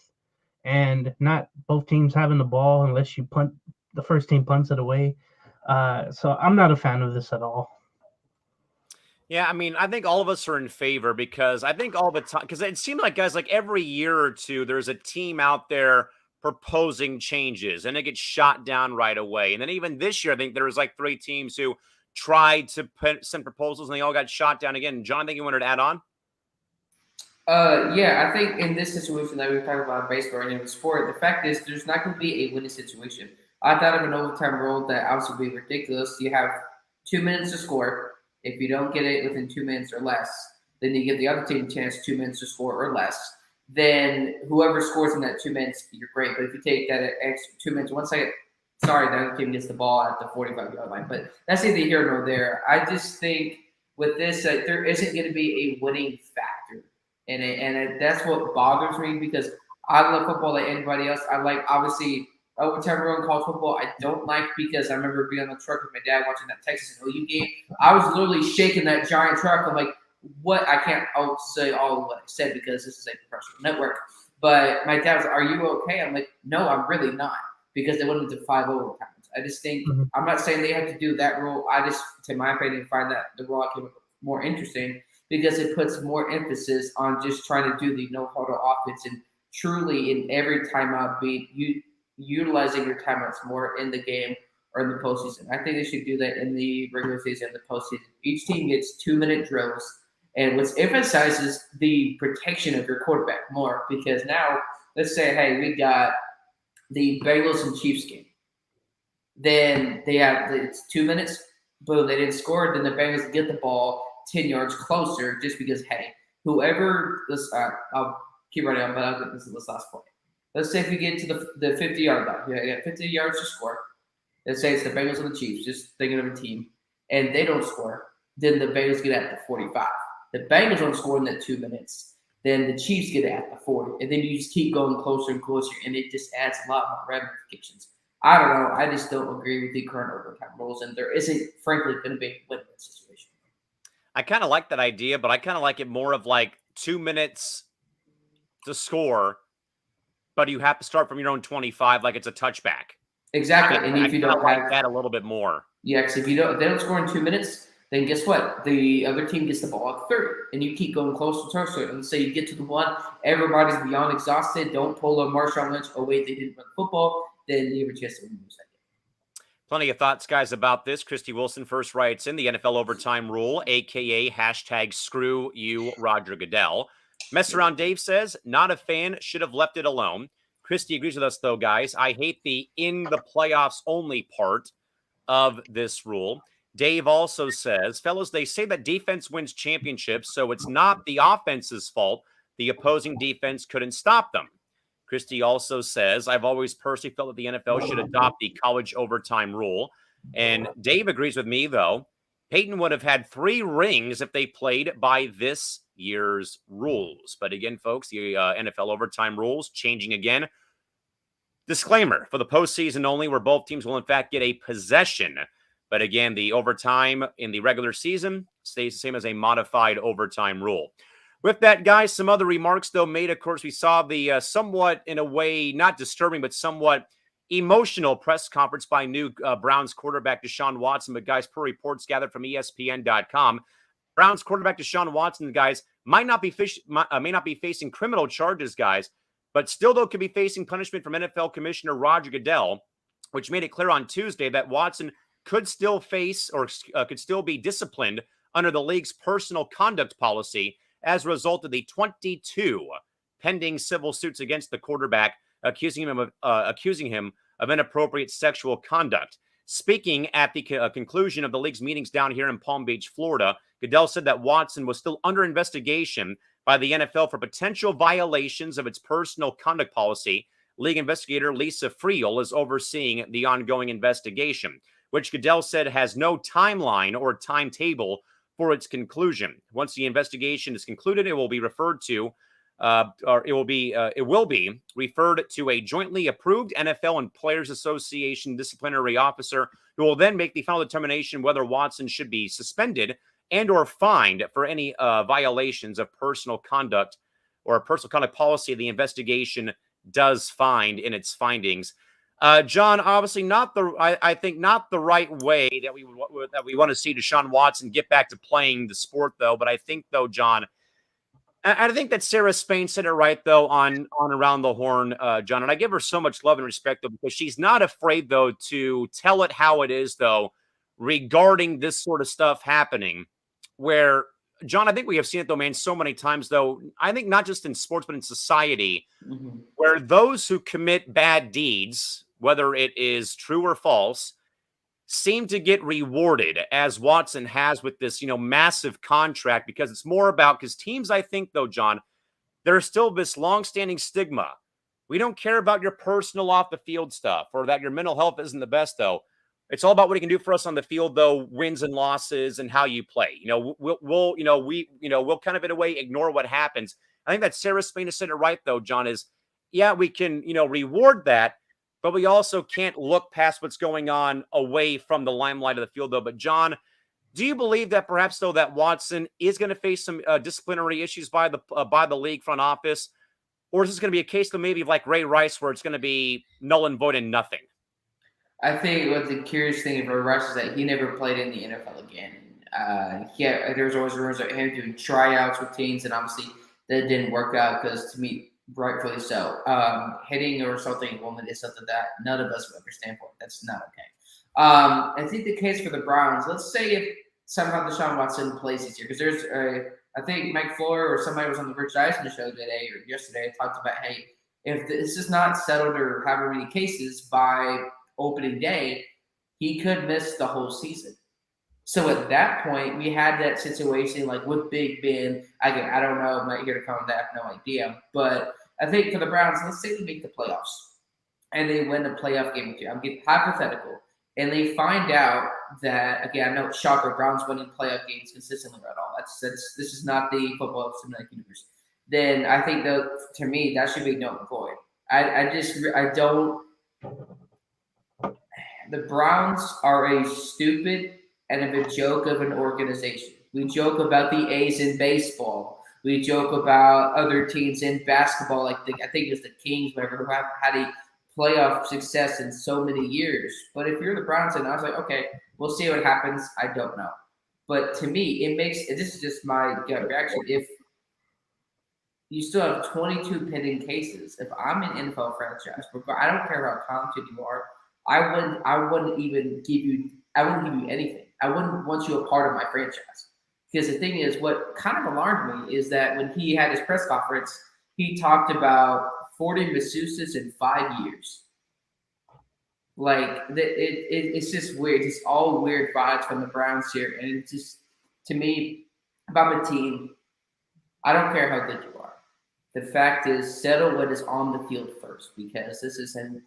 and not both teams having the ball unless you punt the first team punts it away. So I'm not a fan of this at all. Yeah, I mean, I think all of us are in favor because I think all the time, because it seemed like, guys, like every year or two, there's a team out there proposing changes and it gets shot down right away. And then even this year, I think there was like 3 teams who tried to send proposals and they all got shot down again. John, I think you wanted to add on? Yeah, I think in this situation that we were talking about baseball and in sport, the fact is there's not going to be a winning situation. I thought of an overtime rule that obviously would be ridiculous. You have 2 minutes to score. If you don't get it within 2 minutes or less, then you give the other team a chance 2 minutes to score or less. Then whoever scores in that 2 minutes, you're great. But if you take that extra 2 minutes, 1 second, sorry, the other team gets the ball at the 45-yard line. But that's neither here nor there. I just think with this, there isn't going to be a winning factor. And that's what bothers me because I love football like anybody else. I like, obviously, overtime rule in college football. I don't like because I remember being on the truck with my dad watching that Texas and OU game. I was literally shaking that giant truck. I'm like, what? I can't say all of what I said because this is a professional network. But my dad was like, are you okay? I'm like, no, I'm really not because they went into 5 overtimes. I just think, I'm not saying they have to do that rule. I just, to my opinion, find that the rule more interesting because it puts more emphasis on just trying to do the no-huddle offense and truly in every timeout be utilizing your timeouts more in the game or in the postseason. I think they should do that in the regular season and the postseason. Each team gets 2-minute drills, and what emphasizes the protection of your quarterback more because now, let's say, hey, we got the Bengals and Chiefs game. Then it's 2 minutes, boom, they didn't score. Then the Bengals get the ball 10 yards closer just because, hey, whoever this, I'll keep running on, but I'll get this last point. Let's say if we get to the 50-yard line, you got 50 yards to score. Let's say it's the Bengals and the Chiefs, just thinking of a team, and they don't score. Then the Bengals get at the 45. The Bengals don't score in that 2 minutes. Then the Chiefs get at the 40, and then you just keep going closer and closer, and it just adds a lot more ramifications. I don't know. I just don't agree with the current overtime rules, and there isn't, frankly, going to be a win-win situation. I kind of like that idea, but I kind of like it more of like 2 minutes to score, but you have to start from your own 25 like it's a touchback. Exactly. And if you don't like that a little bit more. Yeah, because if they don't score in 2 minutes, then guess what? The other team gets the ball at 30, and you keep going closer to it. And say you get to the 1, everybody's beyond exhausted. Don't pull a Marshawn Lynch. Oh, wait, they didn't run the football. Then you have a chance to win the second. Plenty of thoughts, guys, about this. Christy Wilson first writes in the NFL overtime rule, a.k.a. hashtag screw you, Roger Goodell. Mess Around Dave says, not a fan, should have left it alone. Christy agrees with us, though, guys. I hate the in the playoffs only part of this rule. Dave also says, fellas, they say that defense wins championships, so it's not the offense's fault. The opposing defense couldn't stop them. Christy also says, I've always personally felt that the NFL should adopt the college overtime rule. And Dave agrees with me, though. Peyton would have had 3 rings if they played by this year's rules. But again, folks, the NFL overtime rules changing again. Disclaimer, for the postseason only, where both teams will in fact get a possession. But again, the overtime in the regular season stays the same as a modified overtime rule. With that, guys, some other remarks, though, made. Of course, we saw the somewhat, in a way, not disturbing, but somewhat emotional press conference by new Browns quarterback Deshaun Watson. But, guys, per reports gathered from ESPN.com, Browns quarterback Deshaun Watson, guys, may not be facing criminal charges, guys, but still, though, could be facing punishment from NFL Commissioner Roger Goodell, which made it clear on Tuesday that Watson could still face or could still be disciplined under the league's personal conduct policy as a result of the 22 pending civil suits against the quarterback, accusing him of inappropriate sexual conduct. Speaking at the conclusion of the league's meetings down here in Palm Beach, Florida, Goodell said that Watson was still under investigation by the NFL for potential violations of its personal conduct policy. League investigator Lisa Friel is overseeing the ongoing investigation, which Goodell said has no timeline or timetable for its conclusion. Once the investigation is concluded, it will be referred to, it will be referred to a jointly approved NFL and Players Association disciplinary officer, who will then make the final determination whether Watson should be suspended and or fined for any violations of personal conduct or a personal conduct policy the investigation does find in its findings. John, obviously I think not the right way that we want to see Deshaun Watson get back to playing the sport, though. But I think, though, John, I think that Sarah Spain said it right, though, on Around the Horn, John. And I give her so much love and respect, though, because she's not afraid, though, to tell it how it is, though, regarding this sort of stuff happening. Where, John, I think we have seen it, though, man, so many times, though. I think not just in sports, but in society, where those who commit bad deeds, whether it is true or false, seem to get rewarded, as Watson has with this, massive contract, because it's more about, because teams, I think, though, John, there's still this longstanding stigma. We don't care about your personal off the field stuff, or that your mental health isn't the best, though. It's all about what he can do for us on the field, though, wins and losses and how you play. We'll kind of in a way ignore what happens. I think that Sarah Spain has said it right, though, John, is, yeah, we can, reward that, but we also can't look past what's going on away from the limelight of the field, though. But, John, do you believe that perhaps, though, that Watson is going to face some disciplinary issues by the league front office? Or is this going to be a case, though, maybe like Ray Rice, where it's going to be null and void and nothing? I think what the curious thing of Ray Rice is that he never played in the NFL again. There was always rumors of him doing tryouts with teams, and obviously that didn't work out because, to me, rightfully so. Hitting or assaulting a woman is something that none of us would ever stand for. That's not okay. I think the case for the Browns, let's say if somehow Deshaun Watson plays this year, because I think Mike Floor or somebody was on the Rich Eisen show today or yesterday talked about, hey, if this is not settled or however many cases by opening day, he could miss the whole season. So at that point, we had that situation like with Big Ben. I don't know. I'm not here to comment that. I have no idea. But I think for the Browns, let's say they make the playoffs and they win the playoff game. I'm getting hypothetical. And they find out that, again, I know it's shocker, Browns winning playoff games consistently at all. This is not the football cinematic universe. Then I think, to me, that should be null and void. I don't. The Browns are a stupid and of a joke of an organization. We joke about the A's in baseball. We joke about other teams in basketball, like I think it's the Kings, whatever, who have had a playoff success in so many years. But if you're the Browns, and I was like, okay, we'll see what happens. I don't know. But to me, this is just my gut reaction. If you still have 22 pending cases, if I'm an NFL franchise, I don't care how talented you are, I wouldn't give you anything. I wouldn't want you a part of my franchise. Because the thing is, what kind of alarmed me is that when he had his press conference, he talked about 40 masseuses in 5 years. Like it's just weird. It's all weird vibes from the Browns here, and it's just, to me, about my team, I don't care how good you are. The fact is, settle what is on the field first, because this is a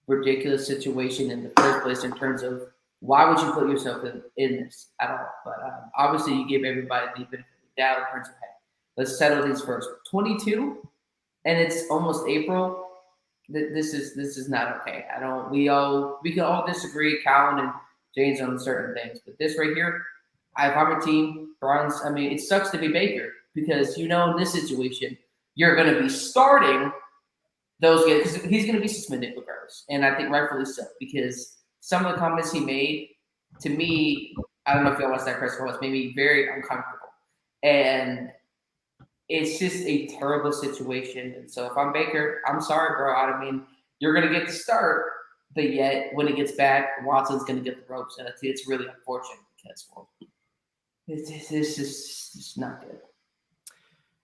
ridiculous situation in the first place in terms of why would you put yourself in this at all. But obviously, you give everybody the benefit of the doubt in terms of, hey, let's settle these first. 22, and it's almost April. This is not okay. We can all disagree, Colin and James, on certain things, but this right here, if I'm a team, Browns, I mean, it sucks to be Baker, because in this situation, you're going to be starting those guys because he's going to be suspended regardless, and I think rightfully so, because some of the comments he made, to me, I don't know if y'all watched that press conference, made me very uncomfortable, and it's just a terrible situation. And so if I'm Baker, I'm sorry, bro. I mean, you're going to get the start, but yet when it gets back, Watson's going to get the ropes. And it's really unfortunate because, well, it's just not good.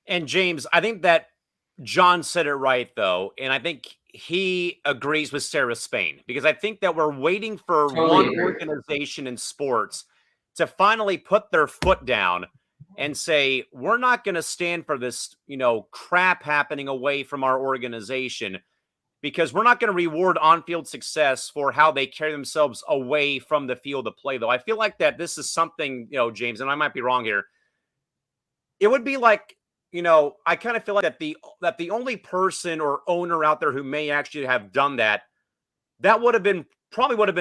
And James, I think that John said it right, though. And I think he agrees with Sarah Spain, because I think that we're waiting for one organization in sports to finally put their foot down and say, we're not going to stand for this, crap happening away from our organization, because we're not going to reward on-field success for how they carry themselves away from the field of play, though. I feel like that this is something, James, and I might be wrong here. It would be like, I kind of feel like that the only person or owner out there who may actually have done that would have been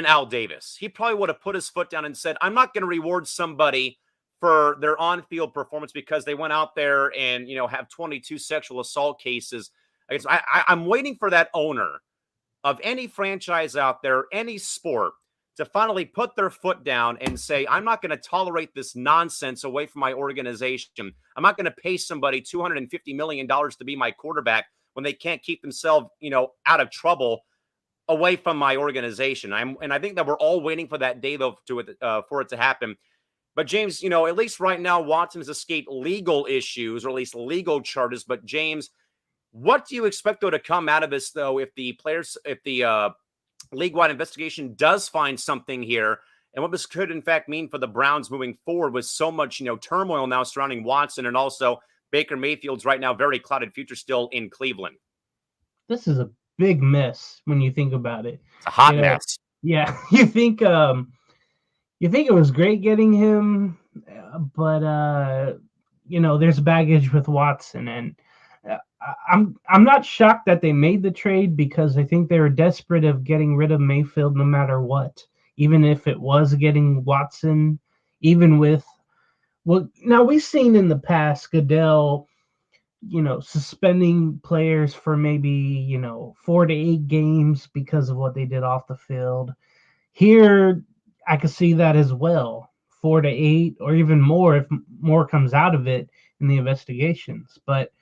Al Davis. He probably would have put his foot down and said, I'm not going to reward somebody for their on-field performance because they went out there and, have 22 sexual assault cases. I'm waiting for that owner of any franchise out there, any sport, to finally put their foot down and say, I'm not going to tolerate this nonsense away from my organization. I'm not going to pay somebody $250 million to be my quarterback when they can't keep themselves, out of trouble away from my organization. And I think that we're all waiting for that day, though, for it to happen. But James, at least right now, Watson has escaped legal issues, or at least legal charges. But James, what do you expect, though, to come out of this, though, if the league-wide investigation does find something here, and what this could, in fact, mean for the Browns moving forward with so much, turmoil now surrounding Watson, and also Baker Mayfield's right now very clouded future still in Cleveland? This is a big mess when you think about it. It's a hot mess. Yeah, you think it was great getting him, but there's baggage with Watson, and I'm not shocked that they made the trade, because I think they were desperate of getting rid of Mayfield no matter what, even if it was getting Watson, even with, well, now we've seen in the past Goodell, suspending players for maybe, 4 to 8 games because of what they did off the field. Here, I could see that as well, 4 to 8, or even more if more comes out of it in the investigations. But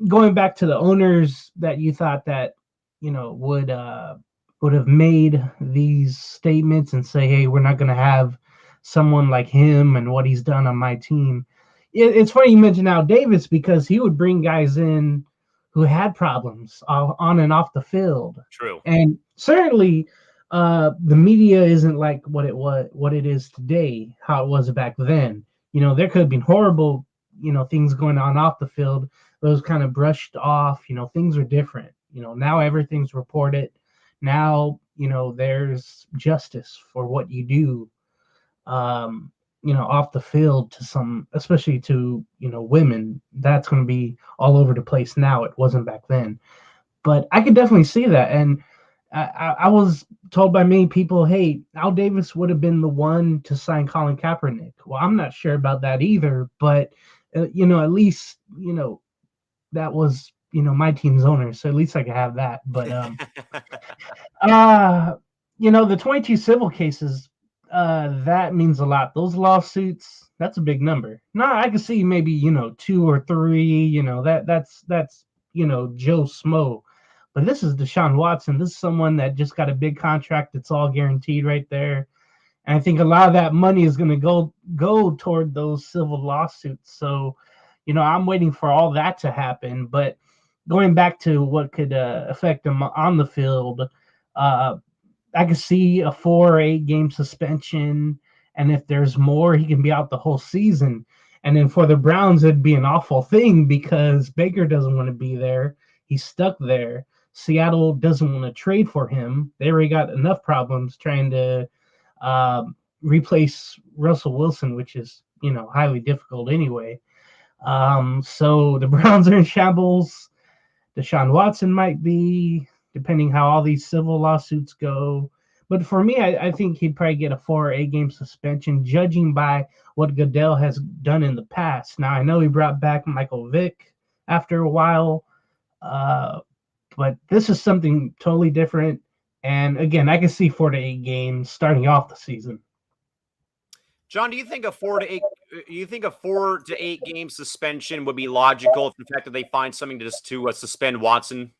going back to the owners that you thought that would have made these statements and say, hey, we're not going to have someone like him and what he's done on my team. It's funny you mentioned Al Davis, because he would bring guys in who had problems on and off the field. True. And certainly the media isn't like what it is today, how it was back then. There could have been horrible, things going on off the field. Those kind of brushed off, things are different. Now everything's reported. Now, there's justice for what you do, off the field to some, especially to, women. That's going to be all over the place now. It wasn't back then. But I could definitely see that. And I was told by many people, hey, Al Davis would have been the one to sign Colin Kaepernick. Well, I'm not sure about that either. But, at least, that was, my team's owner. So at least I could have that. But, the 22 civil cases, that means a lot. Those lawsuits, that's a big number. Now I can see maybe, 2 or 3, that's Joe Smo. But this is Deshaun Watson. This is someone that just got a big contract. It's all guaranteed right there. And I think a lot of that money is going to go toward those civil lawsuits. So, I'm waiting for all that to happen. But going back to what could affect him on the field, I could see a 4 or 8 game suspension. And if there's more, he can be out the whole season. And then for the Browns, it'd be an awful thing because Baker doesn't want to be there. He's stuck there. Seattle doesn't want to trade for him. They already got enough problems trying to replace Russell Wilson, which is, highly difficult anyway. So the Browns are in shambles. Deshaun Watson might be, depending how all these civil lawsuits go. But for me, I think he'd probably get a 4 or 8 game suspension, judging by what Goodell has done in the past. Now, I know he brought back Michael Vick after a while, but this is something totally different. And again, I can see 4 to 8 games starting off the season. John, do you think a 4 to 8 game suspension would be logical if the fact that they find something to suspend Watson?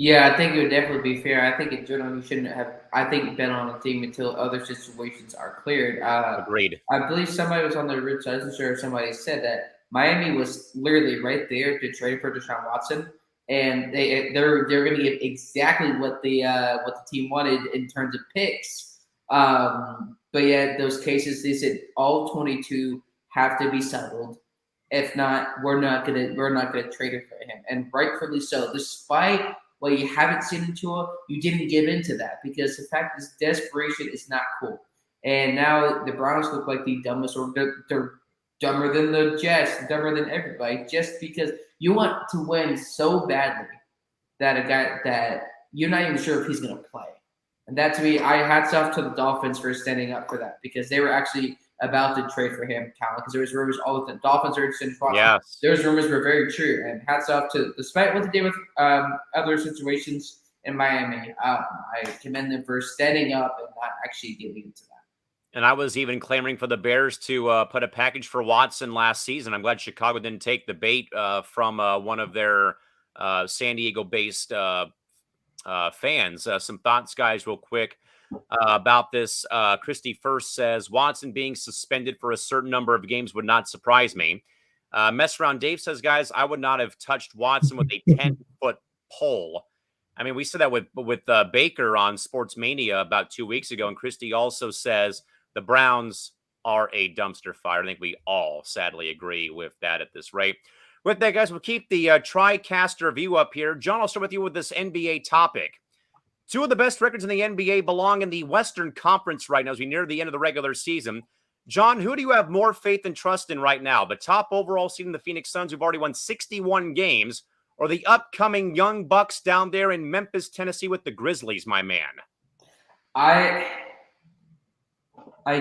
Yeah, I think it would definitely be fair. I think in general you shouldn't have, been on a team until other situations are cleared. Agreed. I believe somebody was on the Rich Eisen show, or somebody said that Miami was literally right there to trade for Deshaun Watson, and they're going to give exactly what the team wanted in terms of picks. But yeah, those cases, they said all 22 have to be settled. If not, we're not gonna trade it for him, and rightfully so. Despite what you haven't seen in Tua, you didn't give in to that because the fact is desperation is not cool. And now the Browns look like the dumbest, or they're dumber than the Jets, dumber than everybody, just because you want to win so badly that a guy that you're not even sure if he's going to play. And that, to me, hats off to the Dolphins for standing up for that, because they were actually about to trade for him, Calvin, because there was rumors all the time. Dolphins are interested in Watson. Yes. Those rumors were very true, and hats off to, despite what they did with other situations in Miami, I commend them for standing up and not actually giving into that. And I was even clamoring for the Bears to put a package for Watson last season. I'm glad Chicago didn't take the bait from one of their San Diego-based fans. Some thoughts, guys, real quick. About this, Christy First says Watson being suspended for a certain number of games would not surprise me. Mess Around Dave says, guys, I would not have touched Watson with a 10-foot pole. I mean, we said that with Baker on Sports Mania about 2 weeks ago, and Christy also says the Browns are a dumpster fire. I think we all sadly agree with that at this rate. With that, guys, we'll keep the TriCaster view up here. John, I'll start with you with this NBA topic. 2 of the best records in the NBA belong in the Western Conference right now as we near the end of the regular season. John, who do you have more faith and trust in right now? The top overall seed in the Phoenix Suns, who've already won 61 games, or the upcoming young Bucks down there in Memphis, Tennessee with the Grizzlies, my man? I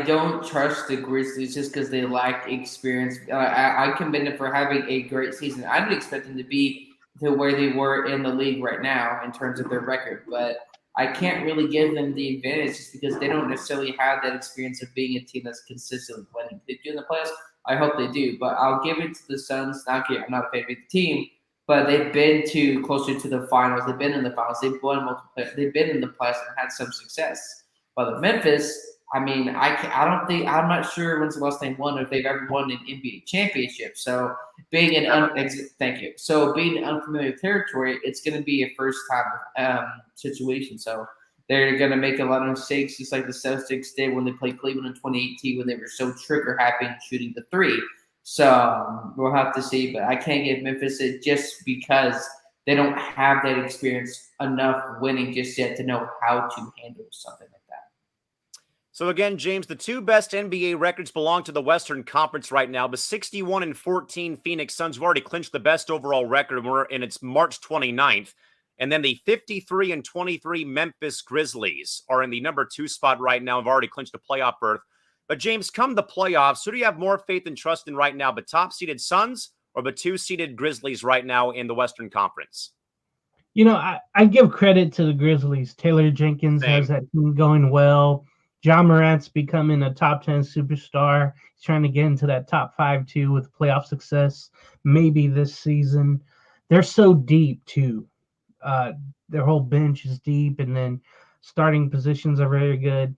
don't trust the Grizzlies just because they lack experience. I commend them for having a great season. I didn't expect them to be to where they were in the league right now in terms of their record, but I can't really give them the advantage just because they don't necessarily have that experience of being a team that's consistently winning. They do in the playoffs. I hope they do, but I'll give it to the Suns. I'm not a favorite team, but they've been closer to the finals. They've been in the finals. They've won multiple. They've been in the playoffs and had some success. But the Memphis, I mean, I'm not sure when's the last time won, or if they've ever won an NBA championship. So being being unfamiliar territory, it's going to be a first time situation. So they're going to make a lot of mistakes, just like the Celtics did when they played Cleveland in 2018, when they were so trigger happy and shooting the three. So we'll have to see, but I can't give Memphis it just because they don't have that experience enough winning just yet to know how to handle something like that. So again, James, the 2 best NBA records belong to the Western Conference right now. The 61-14 Phoenix Suns have already clinched the best overall record, and it's March 29th. And then the 53-23 Memphis Grizzlies are in the number 2 spot right now. Have already clinched a playoff berth. But James, come the playoffs, who do you have more faith and trust in right now? The top-seeded Suns or the 2-seeded Grizzlies right now in the Western Conference? I give credit to the Grizzlies. Taylor Jenkins has that team going well. Ja Morant's becoming a top 10 superstar. He's trying to get into that top 5 too with playoff success, maybe this season. They're so deep too. their whole bench is deep, and then starting positions are very good.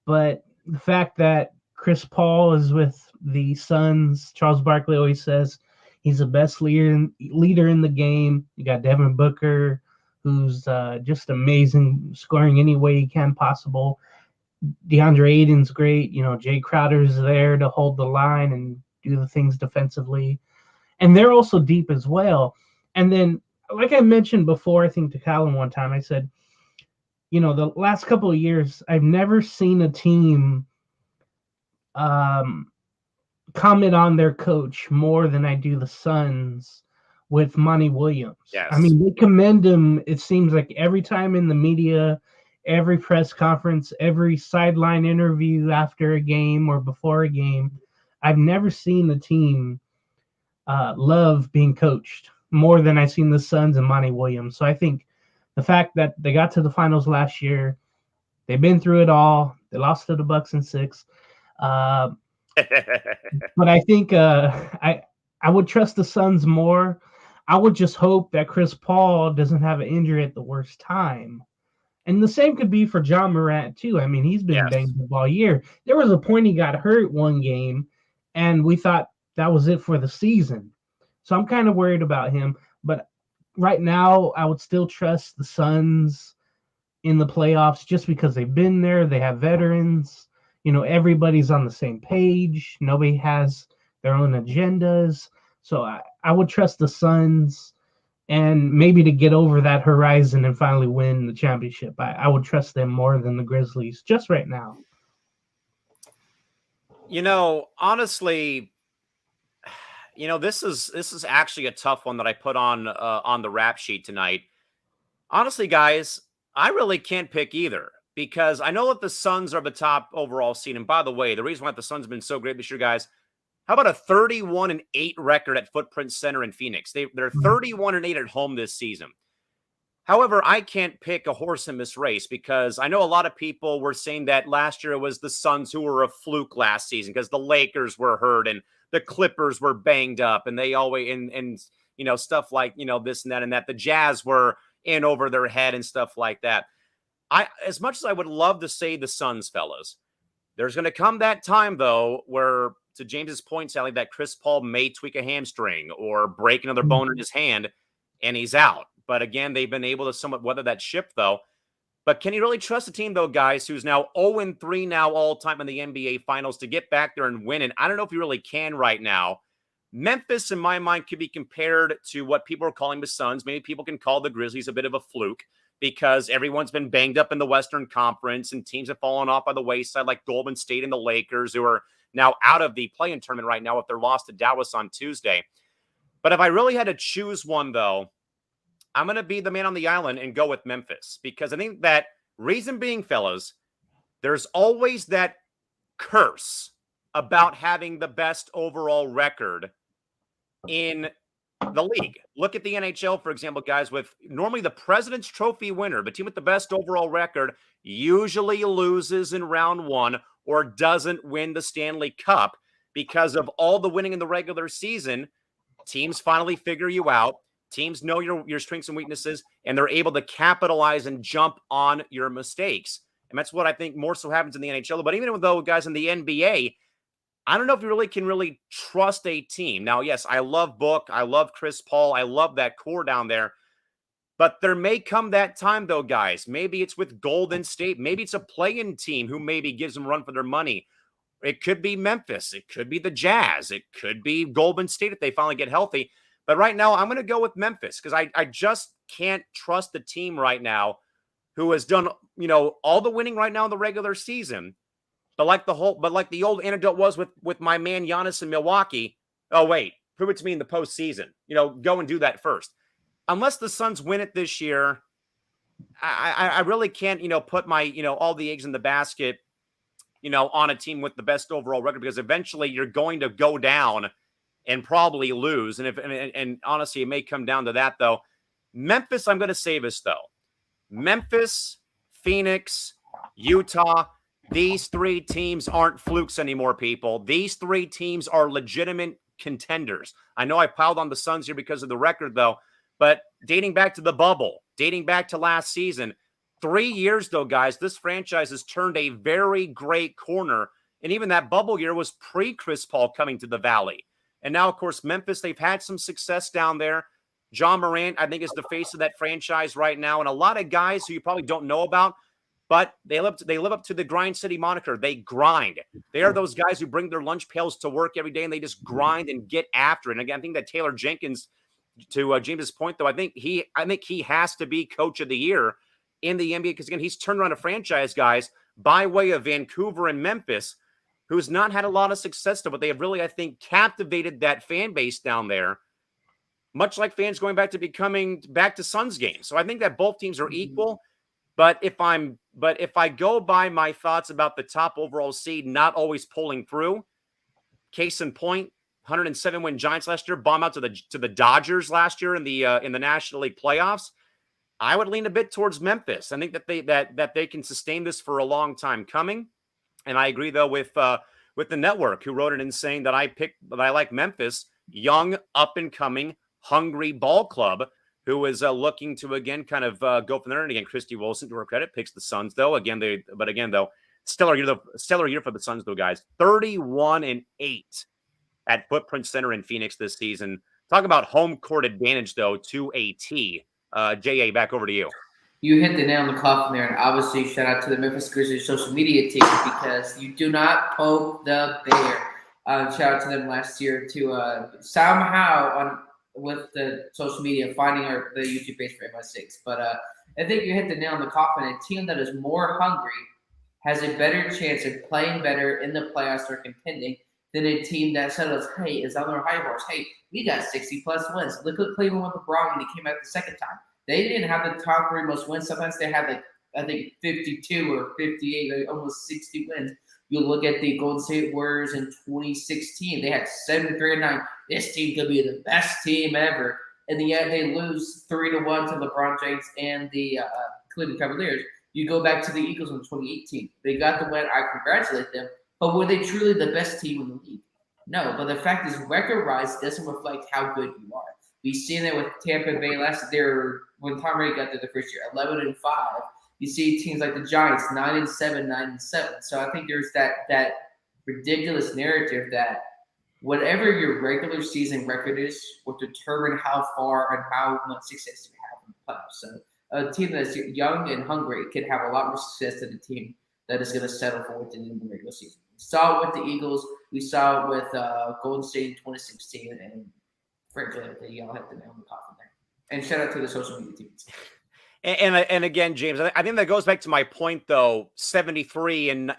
But the fact that Chris Paul is with the Suns, Charles Barkley always says he's the best leader in the game. You got Devin Booker, who's just amazing, scoring any way he can possible. DeAndre Ayton's great. Jay Crowder's there to hold the line and do the things defensively. And they're also deep as well. And then, like I mentioned before, I think to Colin one time, I said, the last couple of years, I've never seen a team comment on their coach more than I do the Suns with Monty Williams. Yes. I mean, they commend him, it seems like every time in the media, every press conference, every sideline interview after a game or before a game. I've never seen the team love being coached more than I've seen the Suns and Monty Williams. So I think the fact that they got to the finals last year, they've been through it all. They lost to the Bucks in 6. But I think I would trust the Suns more. I would just hope that Chris Paul doesn't have an injury at the worst time. And the same could be for John Morant, too. I mean, he's been banged up all year. There was a point he got hurt one game, and we thought that was it for the season. So I'm kind of worried about him. But right now, I would still trust the Suns in the playoffs just because they've been there. They have veterans. Everybody's on the same page. Nobody has their own agendas. So I would trust the Suns, and maybe to get over that horizon and finally win the championship. I would trust them more than the Grizzlies just right now. Honestly, this is actually a tough one that I put on the rap sheet tonight. Honestly, guys, I really can't pick either, because I know that the Suns are the top overall seed. And by the way, the reason why the Suns have been so great this year, guys, how about a 31-8 record at Footprint Center in Phoenix? They're 31-8 at home this season. However, I can't pick a horse in this race, because I know a lot of people were saying that last year it was the Suns who were a fluke last season because the Lakers were hurt and the Clippers were banged up, and they always and stuff like this and that and that. The Jazz were in over their head and stuff like that. As much as I would love to say the Suns, fellas, there's going to come that time though where, to James's point, Sally, that Chris Paul may tweak a hamstring or break another bone in his hand and he's out. But again, they've been able to somewhat weather that ship though. But can you really trust a team though, guys, who's now 0-3 now all time in the NBA Finals to get back there and win? And I don't know if you really can right now. Memphis, in my mind, could be compared to what people are calling the Suns. Maybe people can call the Grizzlies a bit of a fluke, because everyone's been banged up in the Western Conference and teams have fallen off by the wayside, like Golden State and the Lakers, who are now out of the play-in tournament right now if they're lost to Dallas on Tuesday. But if I really had to choose one, though, I'm going to be the man on the island and go with Memphis, because I think that, reason being, fellas, there's always that curse about having the best overall record in the league. Look at the NHL, for example, guys, with normally the President's Trophy winner, the team with the best overall record, usually loses in round 1 or doesn't win the Stanley Cup because of all the winning in the regular season. Teams finally figure you out. Teams know your strengths and weaknesses, and they're able to capitalize and jump on your mistakes. And that's what I think more so happens in the NHL. But even though, guys, in the NBA, I don't know if you really can trust a team. Now, yes, I love Book. I love Chris Paul. I love that core down there. But there may come that time, though, guys. Maybe it's with Golden State. Maybe it's a play-in team who maybe gives them a run for their money. It could be Memphis. It could be the Jazz. It could be Golden State if they finally get healthy. But right now, I'm going to go with Memphis, because I just can't trust the team right now who has done, all the winning right now in the regular season. But like the old anecdote was with my man Giannis in Milwaukee. Oh, wait, prove it to me in the postseason. Go and do that first. Unless the Suns win it this year, I really can't, put my, all the eggs in the basket, on a team with the best overall record, because eventually you're going to go down and probably lose. And honestly, it may come down to that, though. Memphis, I'm going to say this, though. Memphis, Phoenix, Utah, these 3 teams aren't flukes anymore, people. These 3 teams are legitimate contenders. I know I piled on the Suns here because of the record, though, but dating back to the bubble, dating back to last season. 3 years, though, guys, this franchise has turned a very great corner. And even that bubble year was pre-Chris Paul coming to the Valley. And now, of course, Memphis, they've had some success down there. John Morant, I think, is the face of that franchise right now. And a lot of guys who you probably don't know about, but they live up to the Grind City moniker. They grind. They are those guys who bring their lunch pails to work every day, and they just grind and get after it. And again, I think that Taylor Jenkins, to James's point, though, I think he has to be Coach of the Year in the NBA because, again, he's turned around a franchise, guys, by way of Vancouver and Memphis, who's not had a lot of success, though, but they have really, I think, captivated that fan base down there, much like fans going back to becoming back to Suns games. So I think that both teams are equal. But if I go by my thoughts about the top overall seed not always pulling through, case in point, 107 win Giants last year, bomb out to the Dodgers last year in the National League playoffs, I would lean a bit towards Memphis. I think that they can sustain this for a long time coming. And I agree though with the network who wrote it in saying that I like Memphis, young, up and coming, hungry ball club who is looking to again kind of go from there. And again, Christy Wilson, to her credit, picks the Suns though. Stellar year for the Suns though, guys. 31-8 at Footprint Center in Phoenix this season. Talk about home court advantage though to a T. J.A., back over to you. You hit the nail on the coffin there, and obviously shout out to the Memphis Grizzlies social media team because you do not poke the bear. Shout out to them last year to somehow with the social media finding the YouTube page for MI6. But I think you hit the nail on the coffin. A team that is more hungry has a better chance of playing better in the playoffs or contending than a team that settles, hey, is on their high horse. Hey, we got 60-plus wins. Look at Cleveland with LeBron when he came out the second time. They didn't have the top 3 most wins. Sometimes they had, I think, 52 or 58, almost 60 wins. You look at the Golden State Warriors in 2016. They had 73-9. This team could be the best team ever. And yet they lose 3-1 to LeBron James and the Cleveland Cavaliers. You go back to the Eagles in 2018. They got the win. I congratulate them. But were they truly the best team in the league? No. But the fact is, record-wise doesn't reflect how good you are. We've seen it with Tampa Bay last year when Tom Brady got there the first year, 11-5. You see teams like the Giants, 9-7, 9-7. So I think there's that ridiculous narrative that whatever your regular season record is will determine how far and how much success you have in the playoffs. So a team that's young and hungry can have a lot more success than a team that is going to settle for what's in the regular season. We saw it with the Eagles. We saw it with Golden State in 2016. And frankly, y'all hit the nail on the coffin there. And shout out to the social media teams. And again, James, I think that goes back to my point though. 73 and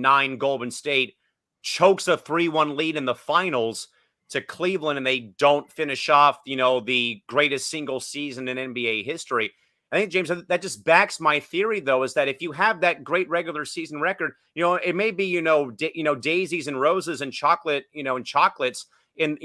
9 Golden State chokes a 3-1 lead in the finals to Cleveland, and they don't finish off the greatest single season in NBA history. I think, James, that just backs my theory, though, is that if you have that great regular season record, it may be, daisies and roses and chocolate, and chocolates in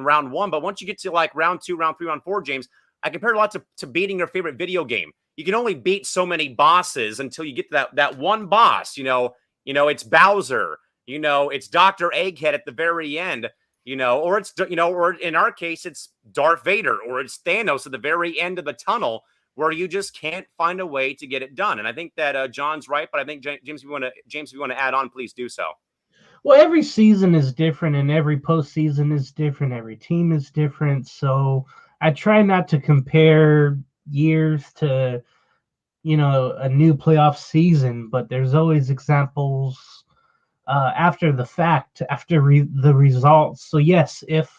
round 1. But once you get to like round 2, round 3, round 4, James, I compare it a lot to beating your favorite video game. You can only beat so many bosses until you get to that one boss. It's Bowser. It's Dr. Egghead at the very end. Or it's or in our case, it's Darth Vader, or it's Thanos at the very end of the tunnel, where you just can't find a way to get it done. And I think that John's right, but I think James, if you want to add on, please do so. Well, every season is different, and every postseason is different. Every team is different. So I try not to compare years to, a new playoff season, but there's always examples after the fact, after the results. So yes, if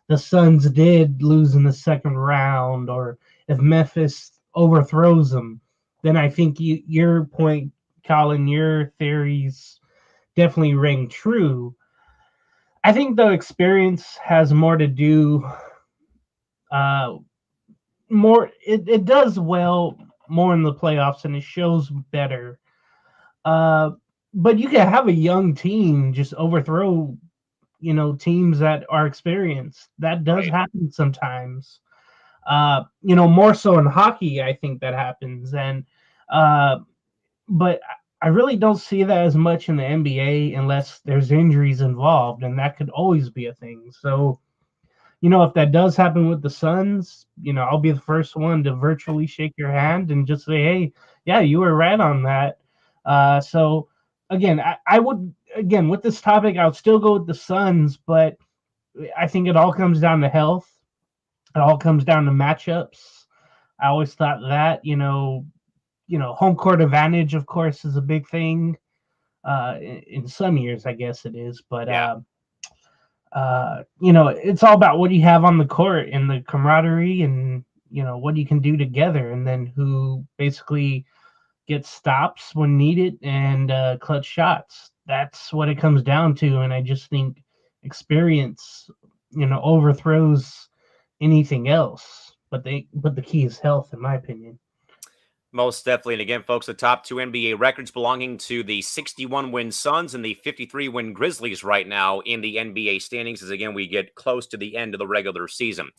the Suns did lose in the second round, or if Memphis overthrows them, then I think your point, Colin, your theories definitely ring true. I think the experience has more to do it does well more in the playoffs, and it shows better. But you can have a young team just overthrow, teams that are experienced. That does happen sometimes. More so in hockey, I think that happens. And but I really don't see that as much in the NBA unless there's injuries involved, and that could always be a thing. So, if that does happen with the Suns, I'll be the first one to virtually shake your hand and just say, hey, yeah, you were right on that. So again, I would, again, with this topic, I would still go with the Suns, but I think it all comes down to health. It all comes down to matchups. I always thought that, home court advantage, of course, is a big thing. In some years, I guess it is, but Yeah. it's all about what you have on the court and the camaraderie and what you can do together, and then who basically gets stops when needed and clutch shots. That's what it comes down to, and I just think experience, overthrows anything else. But the key is health, in my opinion. Most definitely. And again, folks, the top two NBA records belonging to the 61-win Suns and the 53-win Grizzlies right now in the NBA standings as, again, we get close to the end of the regular season.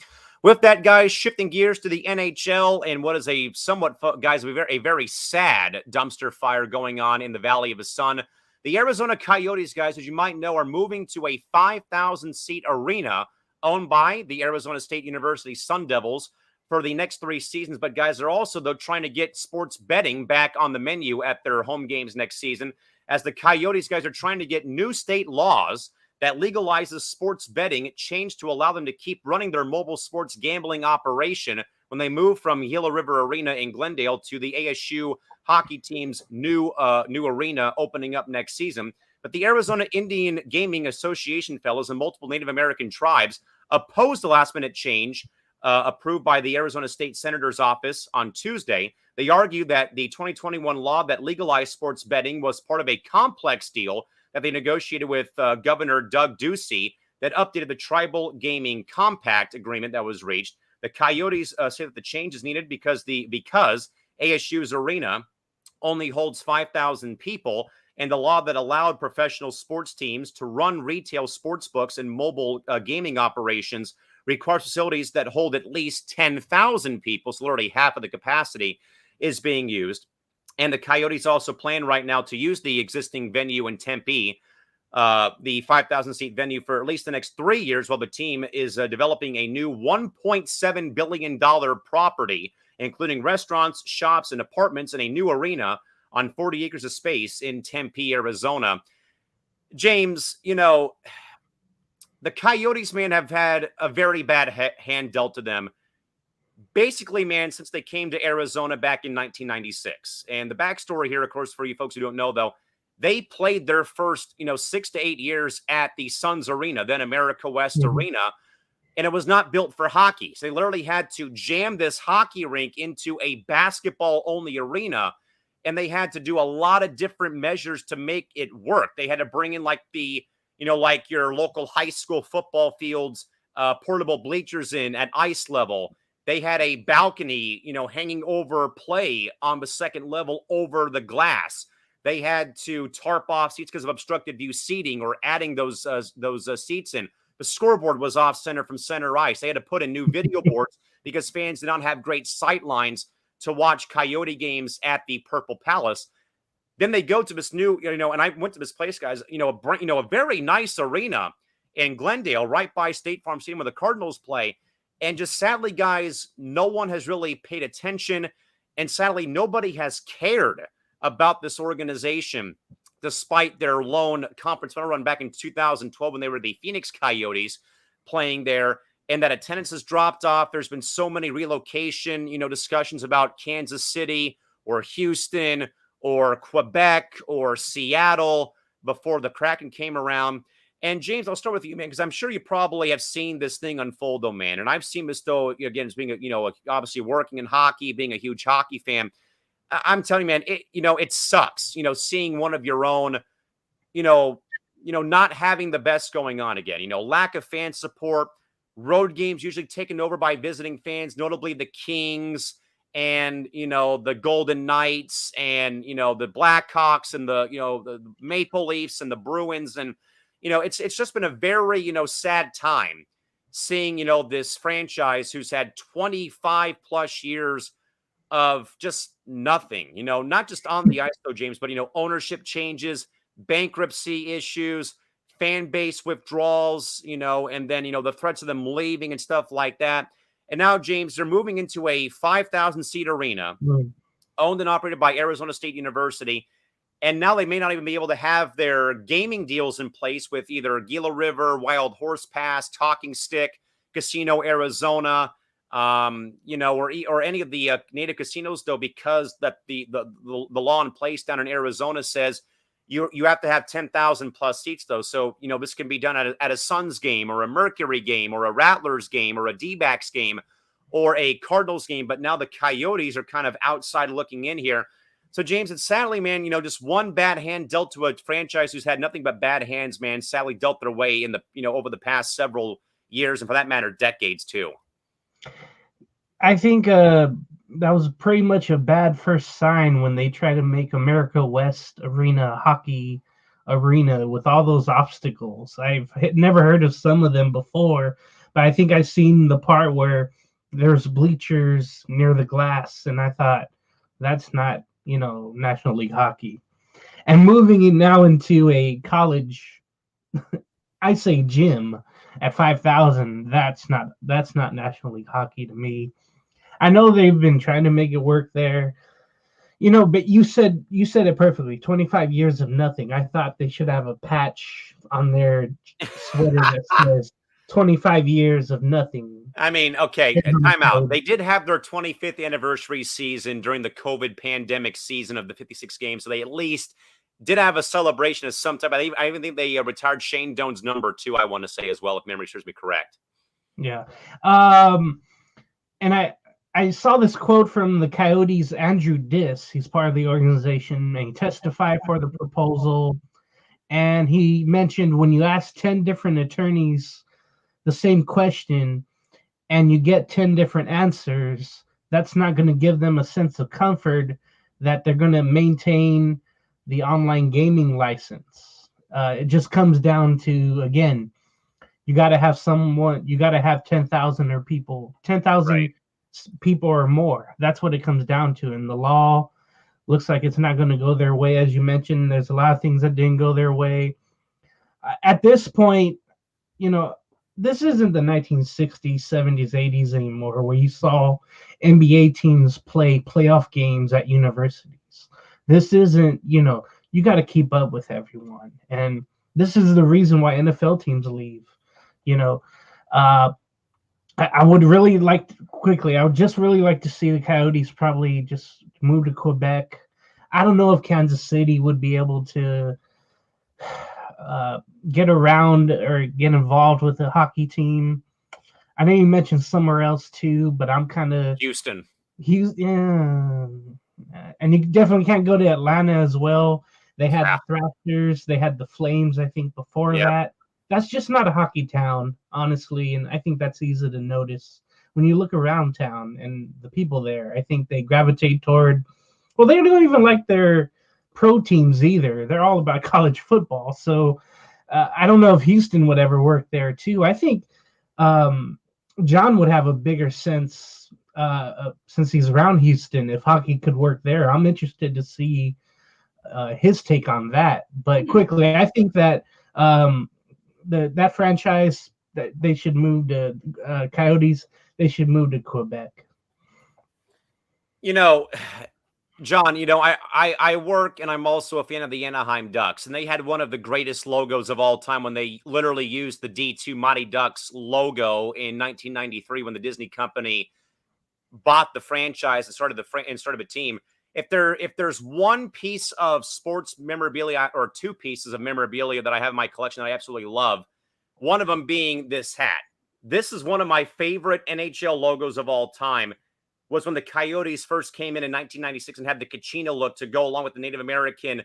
With that, guys, shifting gears to the NHL and what is a somewhat, guys, a very sad dumpster fire going on in the Valley of the Sun. The Arizona Coyotes, guys, as you might know, are moving to a 5,000-seat arena owned by the Arizona State University Sun Devils for the next 3 seasons. But guys, they're also, though, trying to get sports betting back on the menu at their home games next season, as the Coyotes, guys, are trying to get new state laws that legalizes sports betting changed to allow them to keep running their mobile sports gambling operation when they move from Gila River Arena in Glendale to the ASU hockey team's new arena opening up next season. But the Arizona Indian Gaming Association fellows and multiple Native American tribes opposed the last-minute change approved by the Arizona State Senator's office on Tuesday. They argued that the 2021 law that legalized sports betting was part of a complex deal that they negotiated with Governor Doug Ducey that updated the Tribal Gaming Compact agreement that was reached. The Coyotes say that the change is needed because ASU's arena only holds 5,000 people, and the law that allowed professional sports teams to run retail sports books and mobile gaming operations requires facilities that hold at least 10,000 people, so literally half of the capacity is being used. And the Coyotes also plan right now to use the existing venue in Tempe, the 5,000-seat venue, for at least the next 3 years, while the team is developing a new $1.7 billion property, including restaurants, shops, and apartments, and a new arena on 40 acres of space in Tempe, Arizona. James, the Coyotes, man, have had a very bad hand dealt to them. Basically, man, since they came to Arizona back in 1996. And the backstory here, of course, for you folks who don't know, though, they played their first, 6 to 8 years at the Suns Arena, then America West Arena, and it was not built for hockey. So they literally had to jam this hockey rink into a basketball-only arena, and they had to do a lot of different measures to make it work. They had to bring in like your local high school football fields, portable bleachers in at ice level. They had a balcony, hanging over play on the second level over the glass. They had to tarp off seats because of obstructed view seating or adding those seats in. The scoreboard was off center from center ice. They had to put in new video boards because fans did not have great sight lines to watch Coyote games at the Purple Palace. Then they go to this new, and I went to this place, guys, a very nice arena in Glendale, right by State Farm Stadium where the Cardinals play. And just sadly, guys, no one has really paid attention. And sadly, nobody has cared about this organization, despite their lone conference final run back in 2012 when they were the Phoenix Coyotes playing there. And that attendance has dropped off. There's been so many relocation, discussions about Kansas City or Houston or Quebec or Seattle before the Kraken came around. And James, I'll start with you, man, because I'm sure you probably have seen this thing unfold, though, man. And I've seen this, though, again, as being, obviously working in hockey, being a huge hockey fan. I'm telling you, man, it sucks, seeing one of your own, not having the best going on again, lack of fan support, road games usually taken over by visiting fans, notably the Kings and, the Golden Knights and, the Blackhawks and the Maple Leafs and the Bruins. And, it's just been a very, sad time seeing, this franchise who's had 25 plus years of just nothing, not just on the ice, though, James, but, ownership changes, bankruptcy issues, fan base withdrawals, and then, the threats of them leaving and stuff like that. And now, James, they're moving into a 5,000 seat arena owned and operated by Arizona State University. And now they may not even be able to have their gaming deals in place with either Gila River, Wild Horse Pass, Talking Stick, Casino Arizona, or any of the native casinos, though, because that the law in place down in Arizona says you have to have 10,000 plus seats, though. So, this can be done at a Suns game or a Mercury game or a Rattlers game or a D-backs game or a Cardinals game. But now the Coyotes are kind of outside looking in here. So, James, it's sadly, man, just one bad hand dealt to a franchise who's had nothing but bad hands, man, sadly dealt their way in the, over the past several years, and for that matter, decades too. I think that was pretty much a bad first sign when they tried to make America West Arena a hockey arena with all those obstacles. I've never heard of some of them before, but I think I've seen the part where there's bleachers near the glass, and I thought, that's not, National League hockey. And moving it now into a college, I say gym at 5,000, that's not National League hockey to me. I know they've been trying to make it work there, but you said it perfectly. 25 years of nothing. I thought they should have a patch on their sweater that says 25 years of nothing. I mean, okay, time out. They did have their 25th anniversary season during the COVID pandemic season of the 56 games, so they at least did have a celebration of some type. I even think they retired Shane Doan's number 2, I want to say, as well, if memory serves me correct. Yeah. And I saw this quote from the Coyotes' Andrew Diss. He's part of the organization, and he testified for the proposal. And he mentioned when you ask 10 different attorneys the same question and you get 10 different answers, that's not going to give them a sense of comfort that they're going to maintain the online gaming license. It just comes down to, again, you got to have 10,000 or people, 10,000 people or more. That's what it comes down to. And the law looks like it's not going to go their way. As you mentioned, there's a lot of things that didn't go their way. At this point, this isn't the 1960s, 70s, 80s anymore, where you saw NBA teams play playoff games at universities. This isn't, you got to keep up with everyone. And this is the reason why NFL teams leave. I would really like I would just really like to see the Coyotes probably just move to Quebec. I don't know if Kansas City would be able to get around or get involved with a hockey team. I know you mentioned somewhere else too, but I'm kind of Houston. Yeah. And you definitely can't go to Atlanta as well. They had the Thrashers, they had the Flames, I think, before that. That's just not a hockey town, honestly, and I think that's easy to notice when you look around town and the people there. I think they gravitate toward, well, they don't even like their pro teams either. They're all about college football. So I don't know if Houston would ever work there too. I think John would have a bigger sense since he's around Houston if hockey could work there. I'm interested to see his take on that. But quickly, I think that that franchise, that they should move to Coyotes. They should move to Quebec. John, I work and I'm also a fan of the Anaheim Ducks, and they had one of the greatest logos of all time when they literally used the D2 Mighty Ducks logo in 1993 when the Disney company bought the franchise and started a team. If there's one piece of sports memorabilia or two pieces of memorabilia that I have in my collection that I absolutely love, one of them being this hat. This is one of my favorite NHL logos of all time. Was when the Coyotes first came in 1996 and had the Kachina look to go along with the Native American,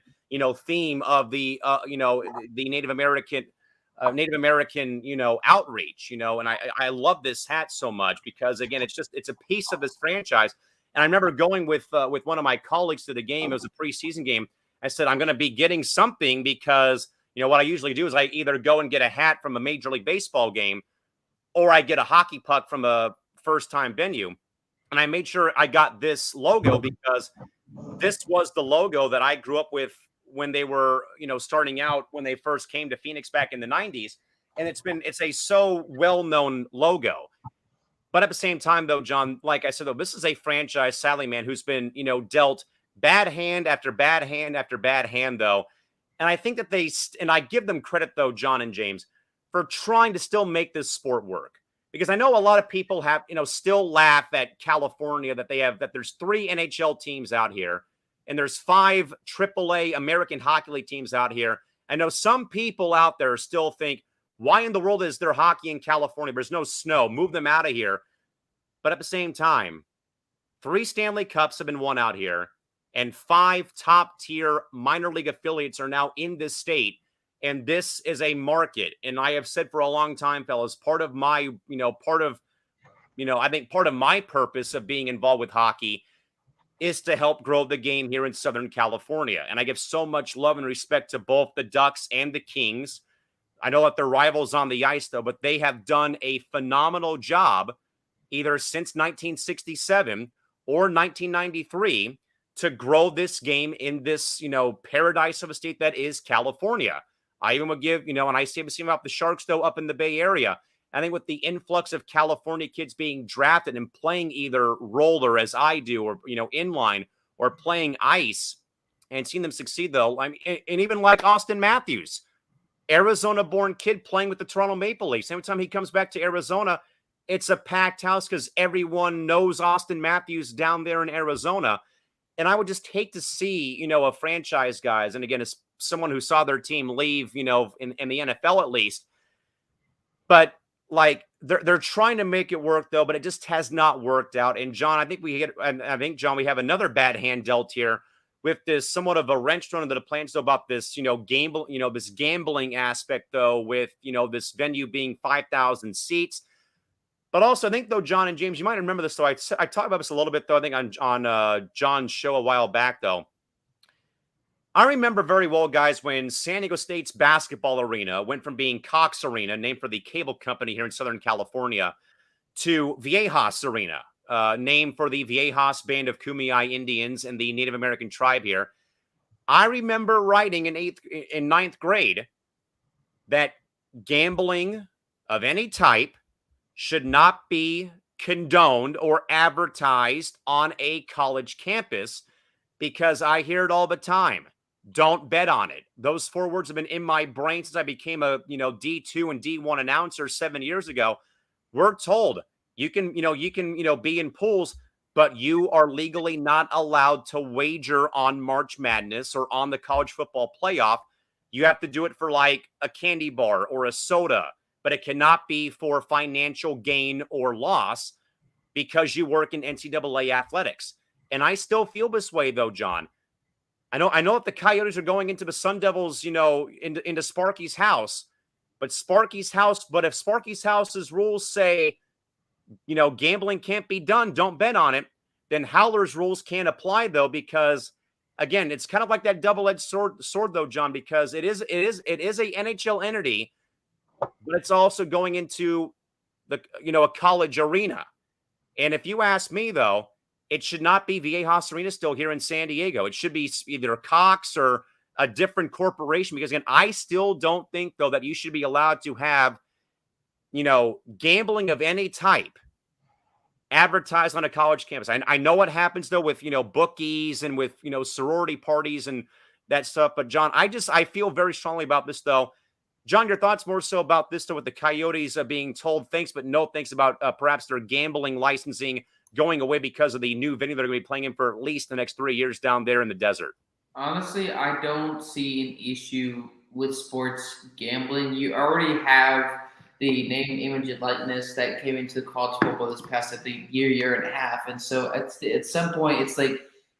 theme of the the Native American, outreach, and I love this hat so much because, again, it's a piece of this franchise. And I remember going with one of my colleagues to the game. It was a preseason game. I said, I'm going to be getting something because, what I usually do is I either go and get a hat from a Major League Baseball game or I get a hockey puck from a first-time venue. And I made sure I got this logo because this was the logo that I grew up with when they were, starting out when they first came to Phoenix back in the 90s. And it's a so well-known logo. But at the same time, though, John, like I said, though, this is a franchise, sadly, man, who's been, dealt bad hand after bad hand after bad hand, though. And I think that and I give them credit, though, John and James, for trying to still make this sport work. Because I know a lot of people have, still laugh at California that there's 3 NHL teams out here and there's 5 AAA American Hockey League teams out here. I know some people out there still think, why in the world is there hockey in California? There's no snow. Move them out of here. But at the same time, 3 Stanley Cups have been won out here, and 5 top-tier minor league affiliates are now in this state. And this is a market. And I have said for a long time, fellas, part of my purpose of being involved with hockey is to help grow the game here in Southern California. And I give so much love and respect to both the Ducks and the Kings. I know that they're rivals on the ice, though, but they have done a phenomenal job either since 1967 or 1993 to grow this game in this, paradise of a state that is California. I even would give, and I see about the Sharks, though, up in the Bay Area. I think with the influx of California kids being drafted and playing either roller as I do or, inline or playing ice and seeing them succeed, though, and even like Austin Matthews, Arizona-born kid playing with the Toronto Maple Leafs. Every time he comes back to Arizona, it's a packed house because everyone knows Austin Matthews down there in Arizona. And I would just hate to see, a franchise, guys, and again, as someone who saw their team leave, in the NFL at least, but like they're trying to make it work, though, but it just has not worked out. And John, I think we have another bad hand dealt here with this somewhat of a wrench thrown into the plans, though, about this, this gambling aspect, though, with, this venue being 5,000 seats. But also, I think, though, John and James, you might remember this, though. I talked about this a little bit, though, I think on John's show a while back, though. I remember very well, guys, when San Diego State's basketball arena went from being Cox Arena, named for the cable company here in Southern California, to Viejas Arena, named for the Viejas Band of Kumeyaay Indians and the Native American tribe here. I remember writing in ninth grade that gambling of any type should not be condoned or advertised on a college campus because I hear it all the time. Don't bet on it. Those 4 words have been in my brain since I became a, D2 and D1 announcer 7 years ago. We're told you can be in pools, but you are legally not allowed to wager on March Madness or on the college football playoff. You have to do it for like a candy bar or a soda, but it cannot be for financial gain or loss because you work in NCAA athletics. And I still feel this way, though, John. I know that the Coyotes are going into the Sun Devils, into Sparky's house, but if Sparky's house's rules say, gambling can't be done, don't bet on it, then Howler's rules can't apply, though, because again, it's kind of like that double-edged sword, though, John, because it is a NHL entity, but it's also going into the, a college arena. And if you ask me, though, it should not be Viejas Arena still here in San Diego. It should be either Cox or a different corporation because, again, I still don't think, though, that you should be allowed to have, gambling of any type advertised on a college campus. I know what happens, though, with, bookies and with, sorority parties and that stuff. But, John, I feel very strongly about this, though. John, your thoughts more so about this, though, with the Coyotes being told thanks, but no thanks about perhaps their gambling licensing going away because of the new venue they're going to be playing in for at least the next 3 years down there in the desert? Honestly, I don't see an issue with sports gambling. You already have the name, image, and likeness that came into college football this past year and a half. And so at some point, it's like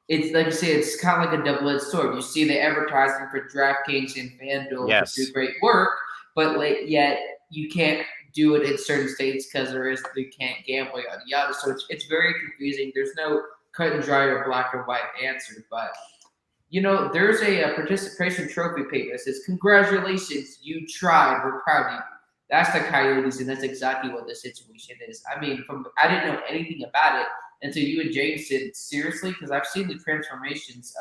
you say, it's kind of like a double-edged sword. You see the advertising for DraftKings and FanDuel do great work, but yet you can't do it in certain states because they can't gamble, yada yada. So it's very confusing. There's no cut and dry or black or white answer. But there's a participation trophy paper that says, "Congratulations, you tried. We're proud of you." That's the Coyotes, and that's exactly what the situation is. I mean, I didn't know anything about it until you and James said seriously, because I've seen the transformations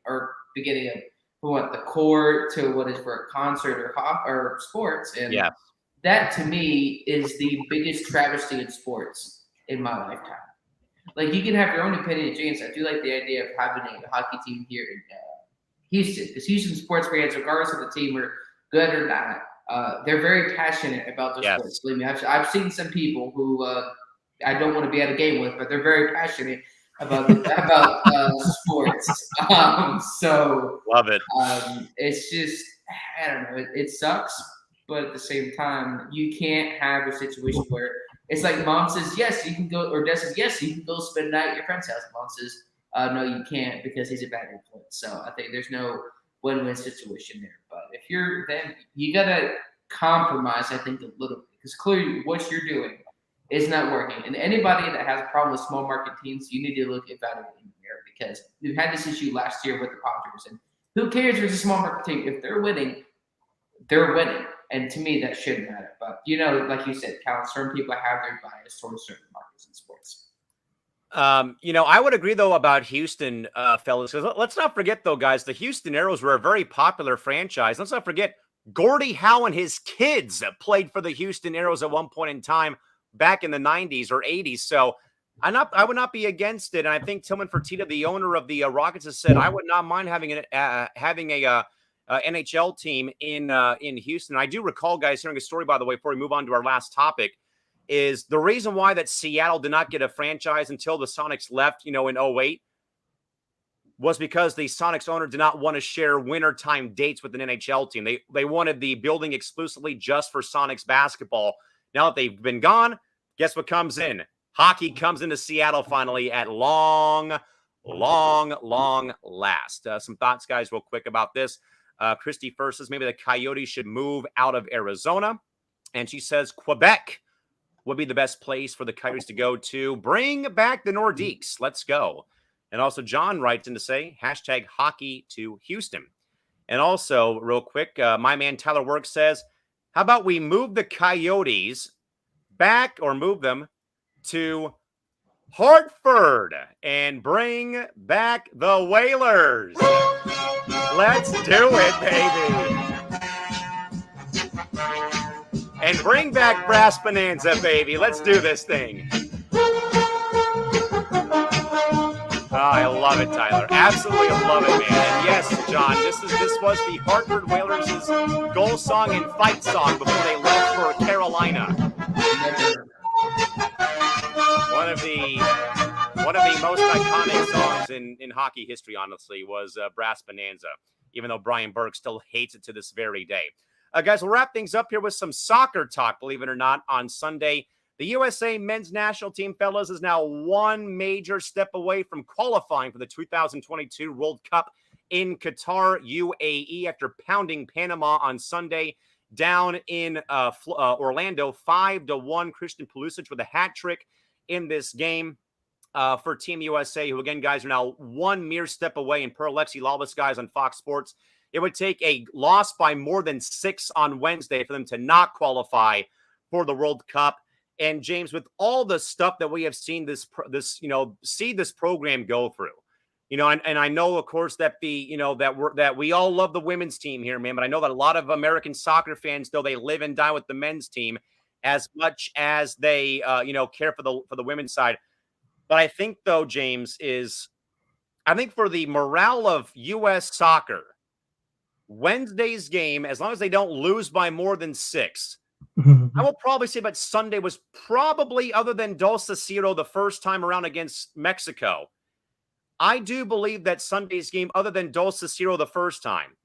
of beginning of the court to what is for a concert or sports. And Yeah. that to me is the biggest travesty in sports in my lifetime. Like, you can have your own opinion, James. I do like the idea of having a hockey team here in Houston, because Houston sports fans, regardless of the team are good or not, they're very passionate about their sports. Believe me, I've seen some people who I don't want to be at a game with, but they're very passionate about sports. So love it. It's just, I don't know. It sucks, but at the same time, you can't have a situation where it's like mom says yes, you can go, or dad says yes, you can go spend the night at your friend's house. Mom says no, you can't because he's a bad influence. So I think there's no win-win situation there. But if you're, then you gotta compromise. I think a little bit, because clearly what you're doing is not working. And anybody that has a problem with small market teams, you need to look at that in the mirror, because we've had this issue last year with the Padres. And who cares if it's a small market team? If they're winning, they're winning. And to me, that shouldn't matter. But, like you said, Cal, certain people have their bias towards certain markets in sports. I would agree, though, about Houston, fellas. Because let's not forget, though, guys, the Houston Aeros were a very popular franchise. Let's not forget Gordie Howe and his kids played for the Houston Aeros at one point in time back in the 90s or 80s. So I would not be against it. And I think Tillman Fertitta, the owner of the Rockets, has said, I would not mind having a NHL team in Houston. I do recall, guys, hearing a story, by the way, before we move on to our last topic, is the reason why that Seattle did not get a franchise until the Sonics left, in 2008, was because the Sonics owner did not want to share wintertime dates with an NHL team. They wanted the building exclusively just for Sonics basketball. Now that they've been gone, guess what comes in? Hockey comes into Seattle finally at long last. Some thoughts, guys, real quick about this. Christy first says maybe the Coyotes should move out of Arizona. And she says Quebec would be the best place for the Coyotes to go to. Bring back the Nordiques. Let's go. And also John writes in to say, hashtag hockey to Houston. And also, real quick, my man Tyler Works says, how about we move the Coyotes back, or move them to Hartford and bring back the Whalers? Let's do it, baby. And bring back Brass Bonanza, baby. Let's do this thing. Oh, I love it, Tyler. Absolutely love it, man. And yes, John, this was the Hartford Whalers' goal song and fight song before they left for Carolina. One of the most iconic songs in hockey history, honestly, was Brass Bonanza, even though Brian Burke still hates it to this very day. Guys, we'll wrap things up here with some soccer talk, believe it or not, on Sunday. The USA men's national team, fellas, is now one major step away from qualifying for the 2022 World Cup in Qatar, UAE, after pounding Panama on Sunday down in Orlando, 5-1. Christian Pulisic with a hat trick in this game for Team USA, who, again, guys, are now one mere step away. And per Alexi Lawless, guys, on Fox Sports, it would take a loss by more than 6 on Wednesday for them to not qualify for the World Cup. And James, with all the stuff that we have seen this program go through, and I know, of course, that that we all love the women's team here, man. But I know that a lot of American soccer fans, though, they live and die with the men's team as much as they care for the women's side. But I think, though, James, I think for the morale of U.S. soccer, Wednesday's game, as long as they don't lose by more than 6, I will probably say that Sunday was probably, other than Dos Cicero the first time around against Mexico, I do believe that Sunday's game, other than Dos Cicero the first time,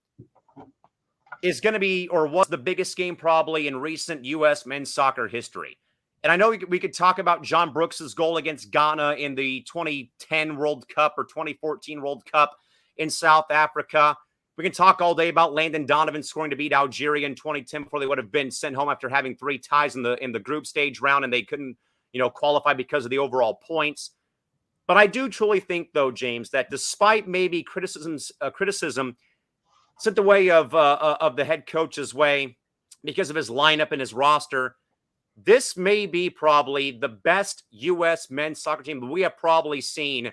is going to be, or was, the biggest game probably in recent U.S. men's soccer history. And I know we could talk about John Brooks's goal against Ghana in the 2010 World Cup or 2014 World Cup in South Africa. We can talk all day about Landon Donovan scoring to beat Algeria in 2010 before they would have been sent home after having 3 ties in the group stage round, and they couldn't, qualify because of the overall points. But I do truly think, though, James, that despite maybe criticism sent the way of the head coach's way because of his lineup and his roster, this may be probably the best U.S. men's soccer team that we have probably seen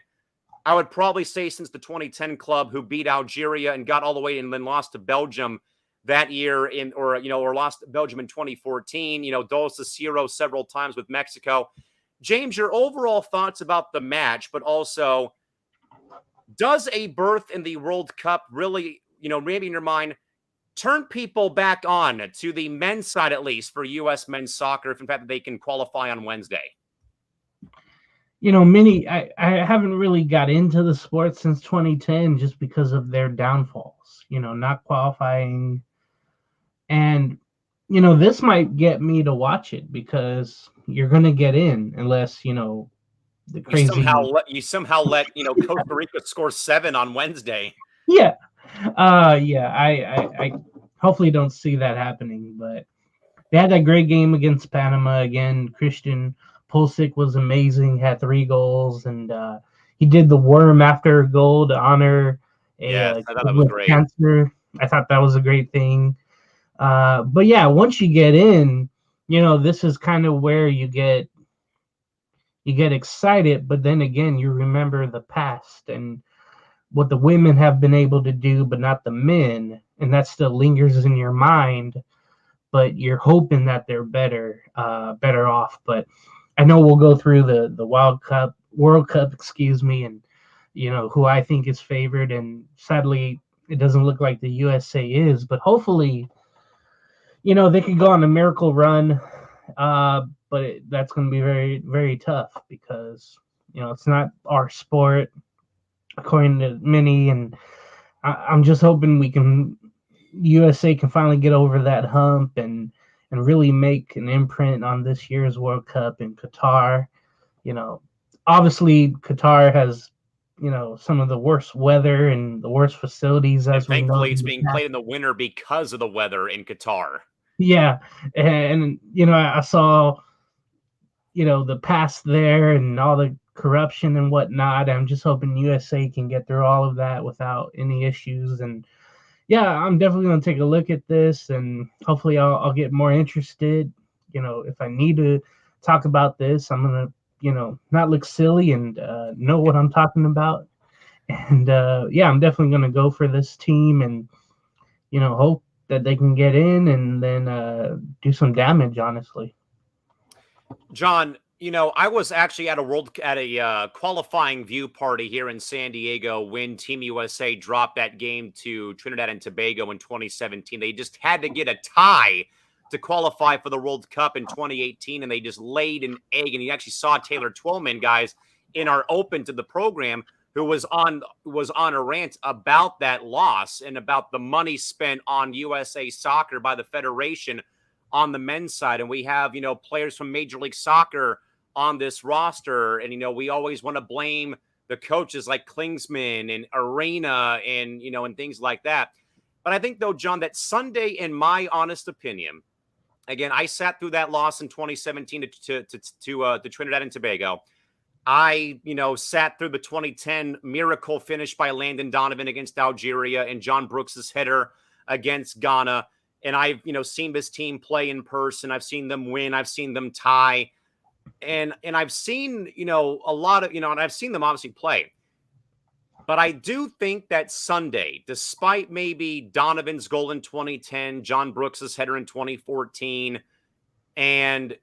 I would probably say since the 2010 club, who beat Algeria and got all the way and then lost to Belgium that year or lost to Belgium in 2014, Dos to 0 several times with Mexico. James, your overall thoughts about the match, but also, does a berth in the World Cup really, maybe in your mind, turn people back on to the men's side, at least for U.S. men's soccer, if in fact they can qualify on Wednesday? I haven't really got into the sport since 2010 just because of their downfalls, not qualifying. And, this might get me to watch it because you're going to get in unless, the crazy. You somehow let Costa Rica score 7 on Wednesday. Yeah. I hopefully don't see that happening, but they had that great game against Panama again. Christian Pulisic was amazing, had 3 goals, and he did the worm after a goal to honor I thought that was great. Cancer. I thought that was a great thing. But yeah, once you get in, this is kind of where you get excited, but then again, you remember the past and what the women have been able to do, but not the men, and that still lingers in your mind. But you're hoping that they're better off. But I know we'll go through the World Cup, and who I think is favored, and sadly, it doesn't look like the USA is. But hopefully, they could go on a miracle run. But that's going to be very, very tough because it's not our sport, according to many, and I'm just hoping USA can finally get over that hump and really make an imprint on this year's World Cup in Qatar. Obviously Qatar has some of the worst weather and the worst facilities, as we know. Thankfully, it's being played in the winter because of the weather in Qatar. Yeah, and I saw the past there and all the corruption and whatnot. I'm just hoping USA can get through all of that without any issues. And yeah, I'm definitely going to take a look at this, and hopefully I'll get more interested. If I need to talk about this, I'm going to, not look silly and know what I'm talking about. And yeah, I'm definitely going to go for this team and, hope that they can get in and then do some damage, honestly. John, I was actually at a qualifying view party here in San Diego when Team USA dropped that game to Trinidad and Tobago in 2017. They just had to get a tie to qualify for the World Cup in 2018, and they just laid an egg. And you actually saw Taylor Twellman, guys, in our open to the program, who was on a rant about that loss and about the money spent on USA Soccer by the Federation on the men's side. And we have, players from Major League Soccer on this roster. And, we always want to blame the coaches like Klinsmann and Arena and, and things like that. But I think, though, John, that Sunday, in my honest opinion, again, I sat through that loss in 2017 to Trinidad and Tobago. I, sat through the 2010 miracle finish by Landon Donovan against Algeria and John Brooks's header against Ghana. And I've, seen this team play in person. I've seen them win. I've seen them tie. And I've seen, a lot of, and I've seen them obviously play. But I do think that Sunday, despite maybe Donovan's goal in 2010, John Brooks's header in 2014, and,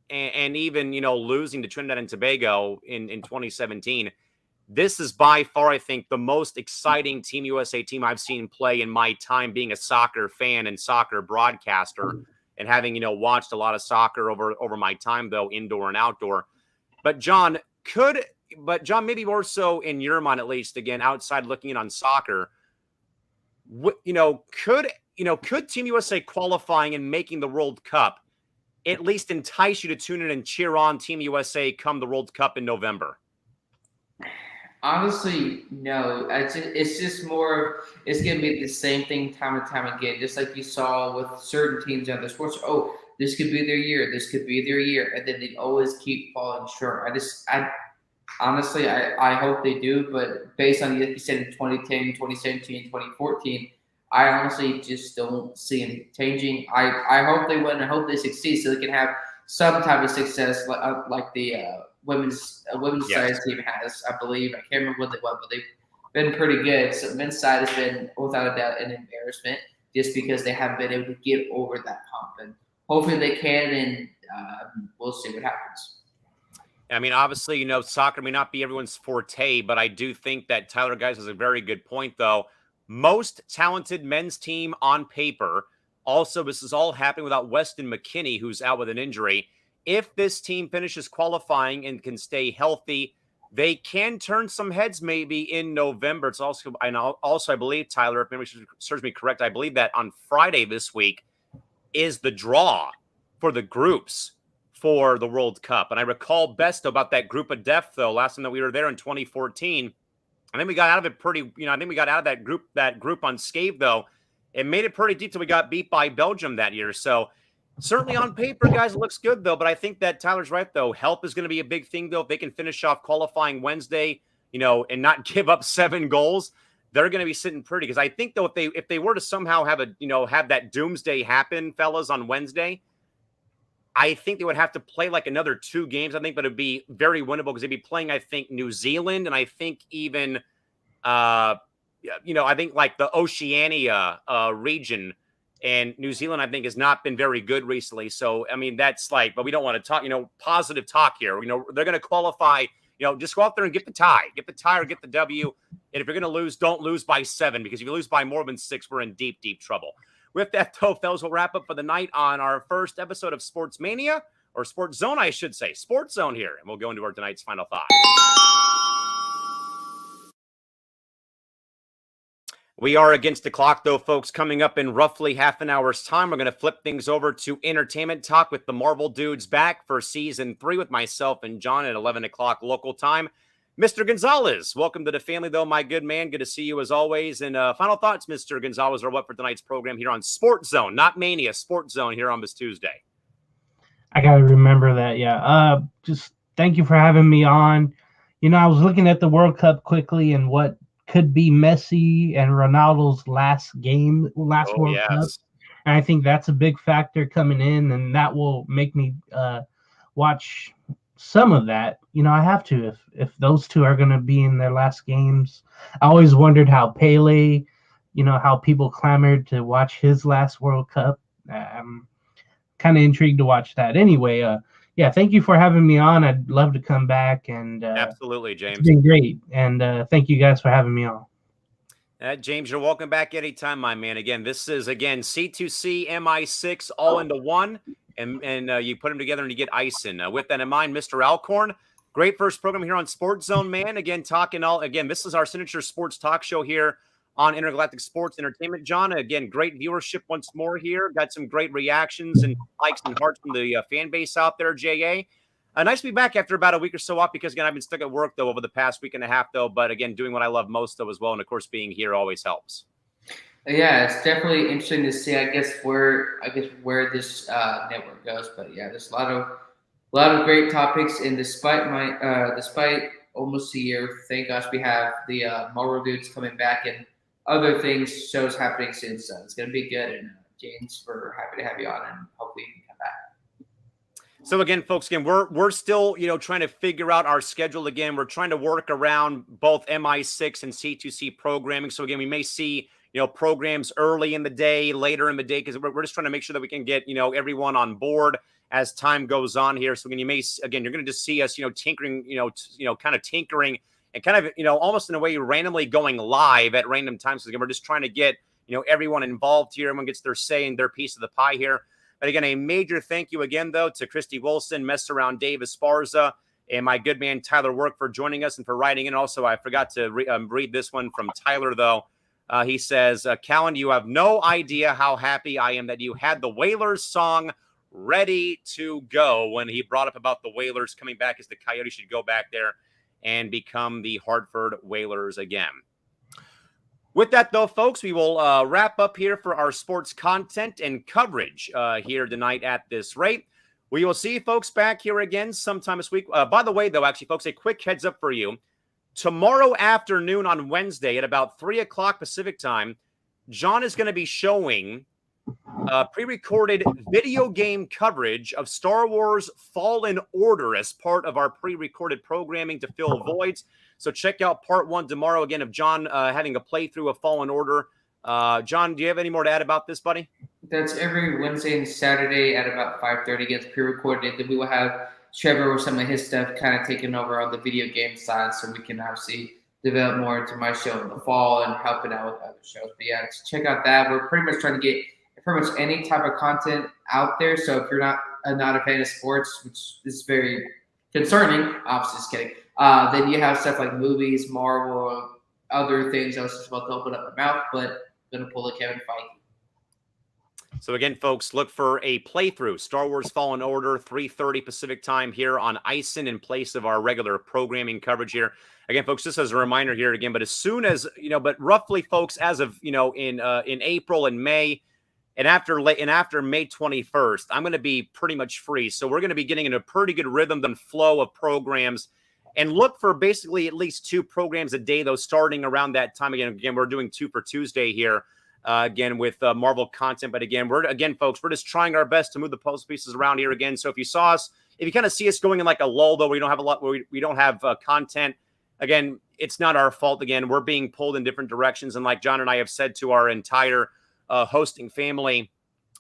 and even, losing to Trinidad and Tobago in 2017, this is by far, I think, the most exciting Team USA team I've seen play in my time being a soccer fan and soccer broadcaster and having, watched a lot of soccer over my time, though, indoor and outdoor. But John, maybe more so in your mind, at least, again, outside looking in on soccer, could Team USA qualifying and making the World Cup at least entice you to tune in and cheer on Team USA come the World Cup in November? Honestly, no. It's just more. It's gonna be the same thing time and time again, just like you saw with certain teams in other sports. Oh, this could be their year. This could be their year, and then they always keep falling short. Honestly, I hope they do, but based on what you said in 2010, 2017, 2014, I honestly just don't see it changing. I hope they win. I hope they succeed so they can have some type of success like the women's Yes. side team has, I believe. I can't remember what they won, but they've been pretty good. So men's side has been without a doubt an embarrassment just because they haven't been able to get over that hump. And hopefully they can, and we'll see what happens. I mean, obviously, soccer may not be everyone's forte, but I do think that Tyler Guys has a very good point, though. Most talented men's team on paper. Also, this is all happening without Weston McKennie, who's out with an injury. If this team finishes qualifying and can stay healthy, they can turn some heads maybe in November. It's also, I believe, Tyler, if memory serves me correct, I believe that on Friday this week is the draw for the groups for the World Cup. And I recall best about that group of death, though, last time that we were there in 2014. I think we got out of it pretty, I think we got out of that group unscathed, though. It made it pretty deep till we got beat by Belgium that year. So certainly on paper, guys, it looks good, though. But I think that Tyler's right, though. Help is going to be a big thing, though. If they can finish off qualifying Wednesday, and not give up 7 goals, they're going to be sitting pretty. Because I think, though, if they were to somehow have that doomsday happen, fellas, on Wednesday, I think they would have to play like another 2 games, I think, but it'd be very winnable because they'd be playing, I think, New Zealand, and I think even, I think like the Oceania region, and New Zealand, I think, has not been very good recently. So, I mean, that's like, but we don't want to talk, positive talk here. They're going to qualify, just go out there and get the tie or get the W. And if you're going to lose, don't lose by 7, because if you lose by more than 6, we're in deep, deep trouble. With that, though, fellas, we'll wrap up for the night on our first episode of Sports Mania, or Sports Zone, I should say. Sports Zone here, and we'll go into our tonight's final thought. We are against the clock, though, folks. Coming up in roughly half an hour's time, we're going to flip things over to entertainment talk with the Marvel Dudes back for Season 3 with myself and John at 11 o'clock local time. Mr. Gonzalez, welcome to the family, though, my good man. Good to see you as always. And final thoughts, Mr. Gonzalez, are what for tonight's program here on Sports Zone, not Mania, Sports Zone here on this Tuesday. I got to remember that, yeah. Just thank you for having me on. I was looking at the World Cup quickly and what could be Messi and Ronaldo's last World Cup. And I think that's a big factor coming in, and that will make me watch some of that. I have to, if those two are going to be in their last games. I always wondered how Pele, how people clamored to watch his last World Cup. I'm kind of intrigued to watch that. Anyway, yeah, thank you for having me on. I'd love to come back. And absolutely, James. It's been great. And thank you guys for having me on. James, you're welcome back anytime, my man. Again, this is, C2C, MI6, all into one. And you put them together and you get icing. With that in mind, Mr. Alcorn, great first program here on Sports Zone, man. Again, this is our signature sports talk show here on Intergalactic Sports Entertainment. John, again, great viewership once more here. Got some great reactions and likes and hearts from the fan base out there, J.A. Nice to be back after about a week or so off because, again, I've been stuck at work, though, over the past week and a half, though. But, again, doing what I love most, though, as well. And, of course, being here always helps. Yeah, it's definitely interesting to see, where this network goes. But yeah, there's a lot of great topics. And despite almost a year, thank gosh we have the Marvel Dudes coming back and other shows happening since. It's gonna be good. And James, we're happy to have you on, and hopefully you can come back. So again, folks, we're still trying to figure out our schedule. Again, we're trying to work around both MI6 and C2C programming. So again, we may see programs early in the day, later in the day, because we're just trying to make sure that we can get, everyone on board as time goes on here. So you're going to just see us, tinkering, kind of tinkering and kind of, almost in a way randomly going live at random times. So again, we're just trying to get, everyone involved here. Everyone gets their say and their piece of the pie here. But again, a major thank you again, though, to Christy Wilson, Mess Around Dave Esparza, and my good man, Tyler Work, for joining us and for writing in. Also, I forgot to read this one from Tyler, though. He says, Callan, you have no idea how happy I am that you had the Whalers song ready to go when he brought up about the Whalers coming back, as the Coyotes should go back there and become the Hartford Whalers again. With that, though, folks, we will wrap up here for our sports content and coverage here tonight at this rate. We will see you folks back here again sometime this week. By the way, though, actually, folks, a quick heads up for you. Tomorrow afternoon on Wednesday at about 3 o'clock Pacific time, John is going to be showing pre-recorded video game coverage of Star Wars Fallen Order as part of our pre-recorded programming to fill voids. So check out part 1 tomorrow again of John having a playthrough of Fallen Order. John, do you have any more to add about this, buddy? That's every Wednesday and Saturday at about 5:30. Gets pre-recorded. Then we will have Trevor with some of his stuff kind of taking over on the video game side, so we can obviously develop more into my show in the fall and helping out with other shows. But yeah, check out that. We're pretty much trying to get pretty much any type of content out there. So if you're not a fan of sports, which is very concerning, obviously just kidding, then you have stuff like movies, Marvel, other things. I was just about to open up my mouth, but I'm going to pull a Kevin Feige. So again, folks, look for a playthrough, Star Wars Fallen Order, 3:30 Pacific time here on ISON in place of our regular programming coverage here. Again, folks, just as a reminder here again, but as soon as, but roughly, folks, as of, in April and May, and after May 21st, I'm going to be pretty much free. So we're going to be getting in a pretty good rhythm and flow of programs, and look for basically at least 2 programs a day, though, starting around that time. Again, we're doing 2 for Tuesday here, again, with Marvel content. But again, folks, we're just trying our best to move the puzzle pieces around here again. So if you kind of see us going in like a lull, though, we don't have a lot, we don't have content. Again, it's not our fault. Again, we're being pulled in different directions. And like John and I have said to our entire hosting family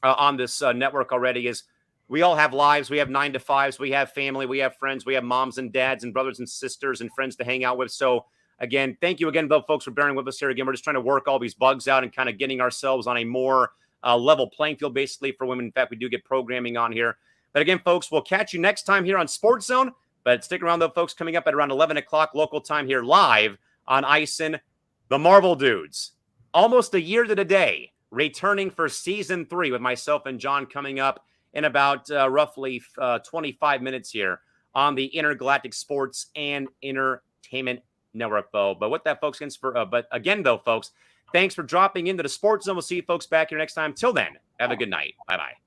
on this network already, is we all have lives. We have 9 to 5s. We have family. We have friends. We have moms and dads and brothers and sisters and friends to hang out with. So again, thank you again, though, folks, for bearing with us here. Again, we're just trying to work all these bugs out and kind of getting ourselves on a more level playing field, basically, for women. In fact, we do get programming on here. But again, folks, we'll catch you next time here on Sports Zone. But stick around, though, folks, coming up at around 11 o'clock local time here live on ISON, the Marvel Dudes. Almost a year to the day, returning for season 3 with myself and John coming up in about roughly 25 minutes here on the Intergalactic Sports and Entertainment Network, though. But with that, folks, but again, though, folks, thanks for dropping into the Sports Zone. We'll see you folks back here next time. Till then, have a good night. Bye-bye.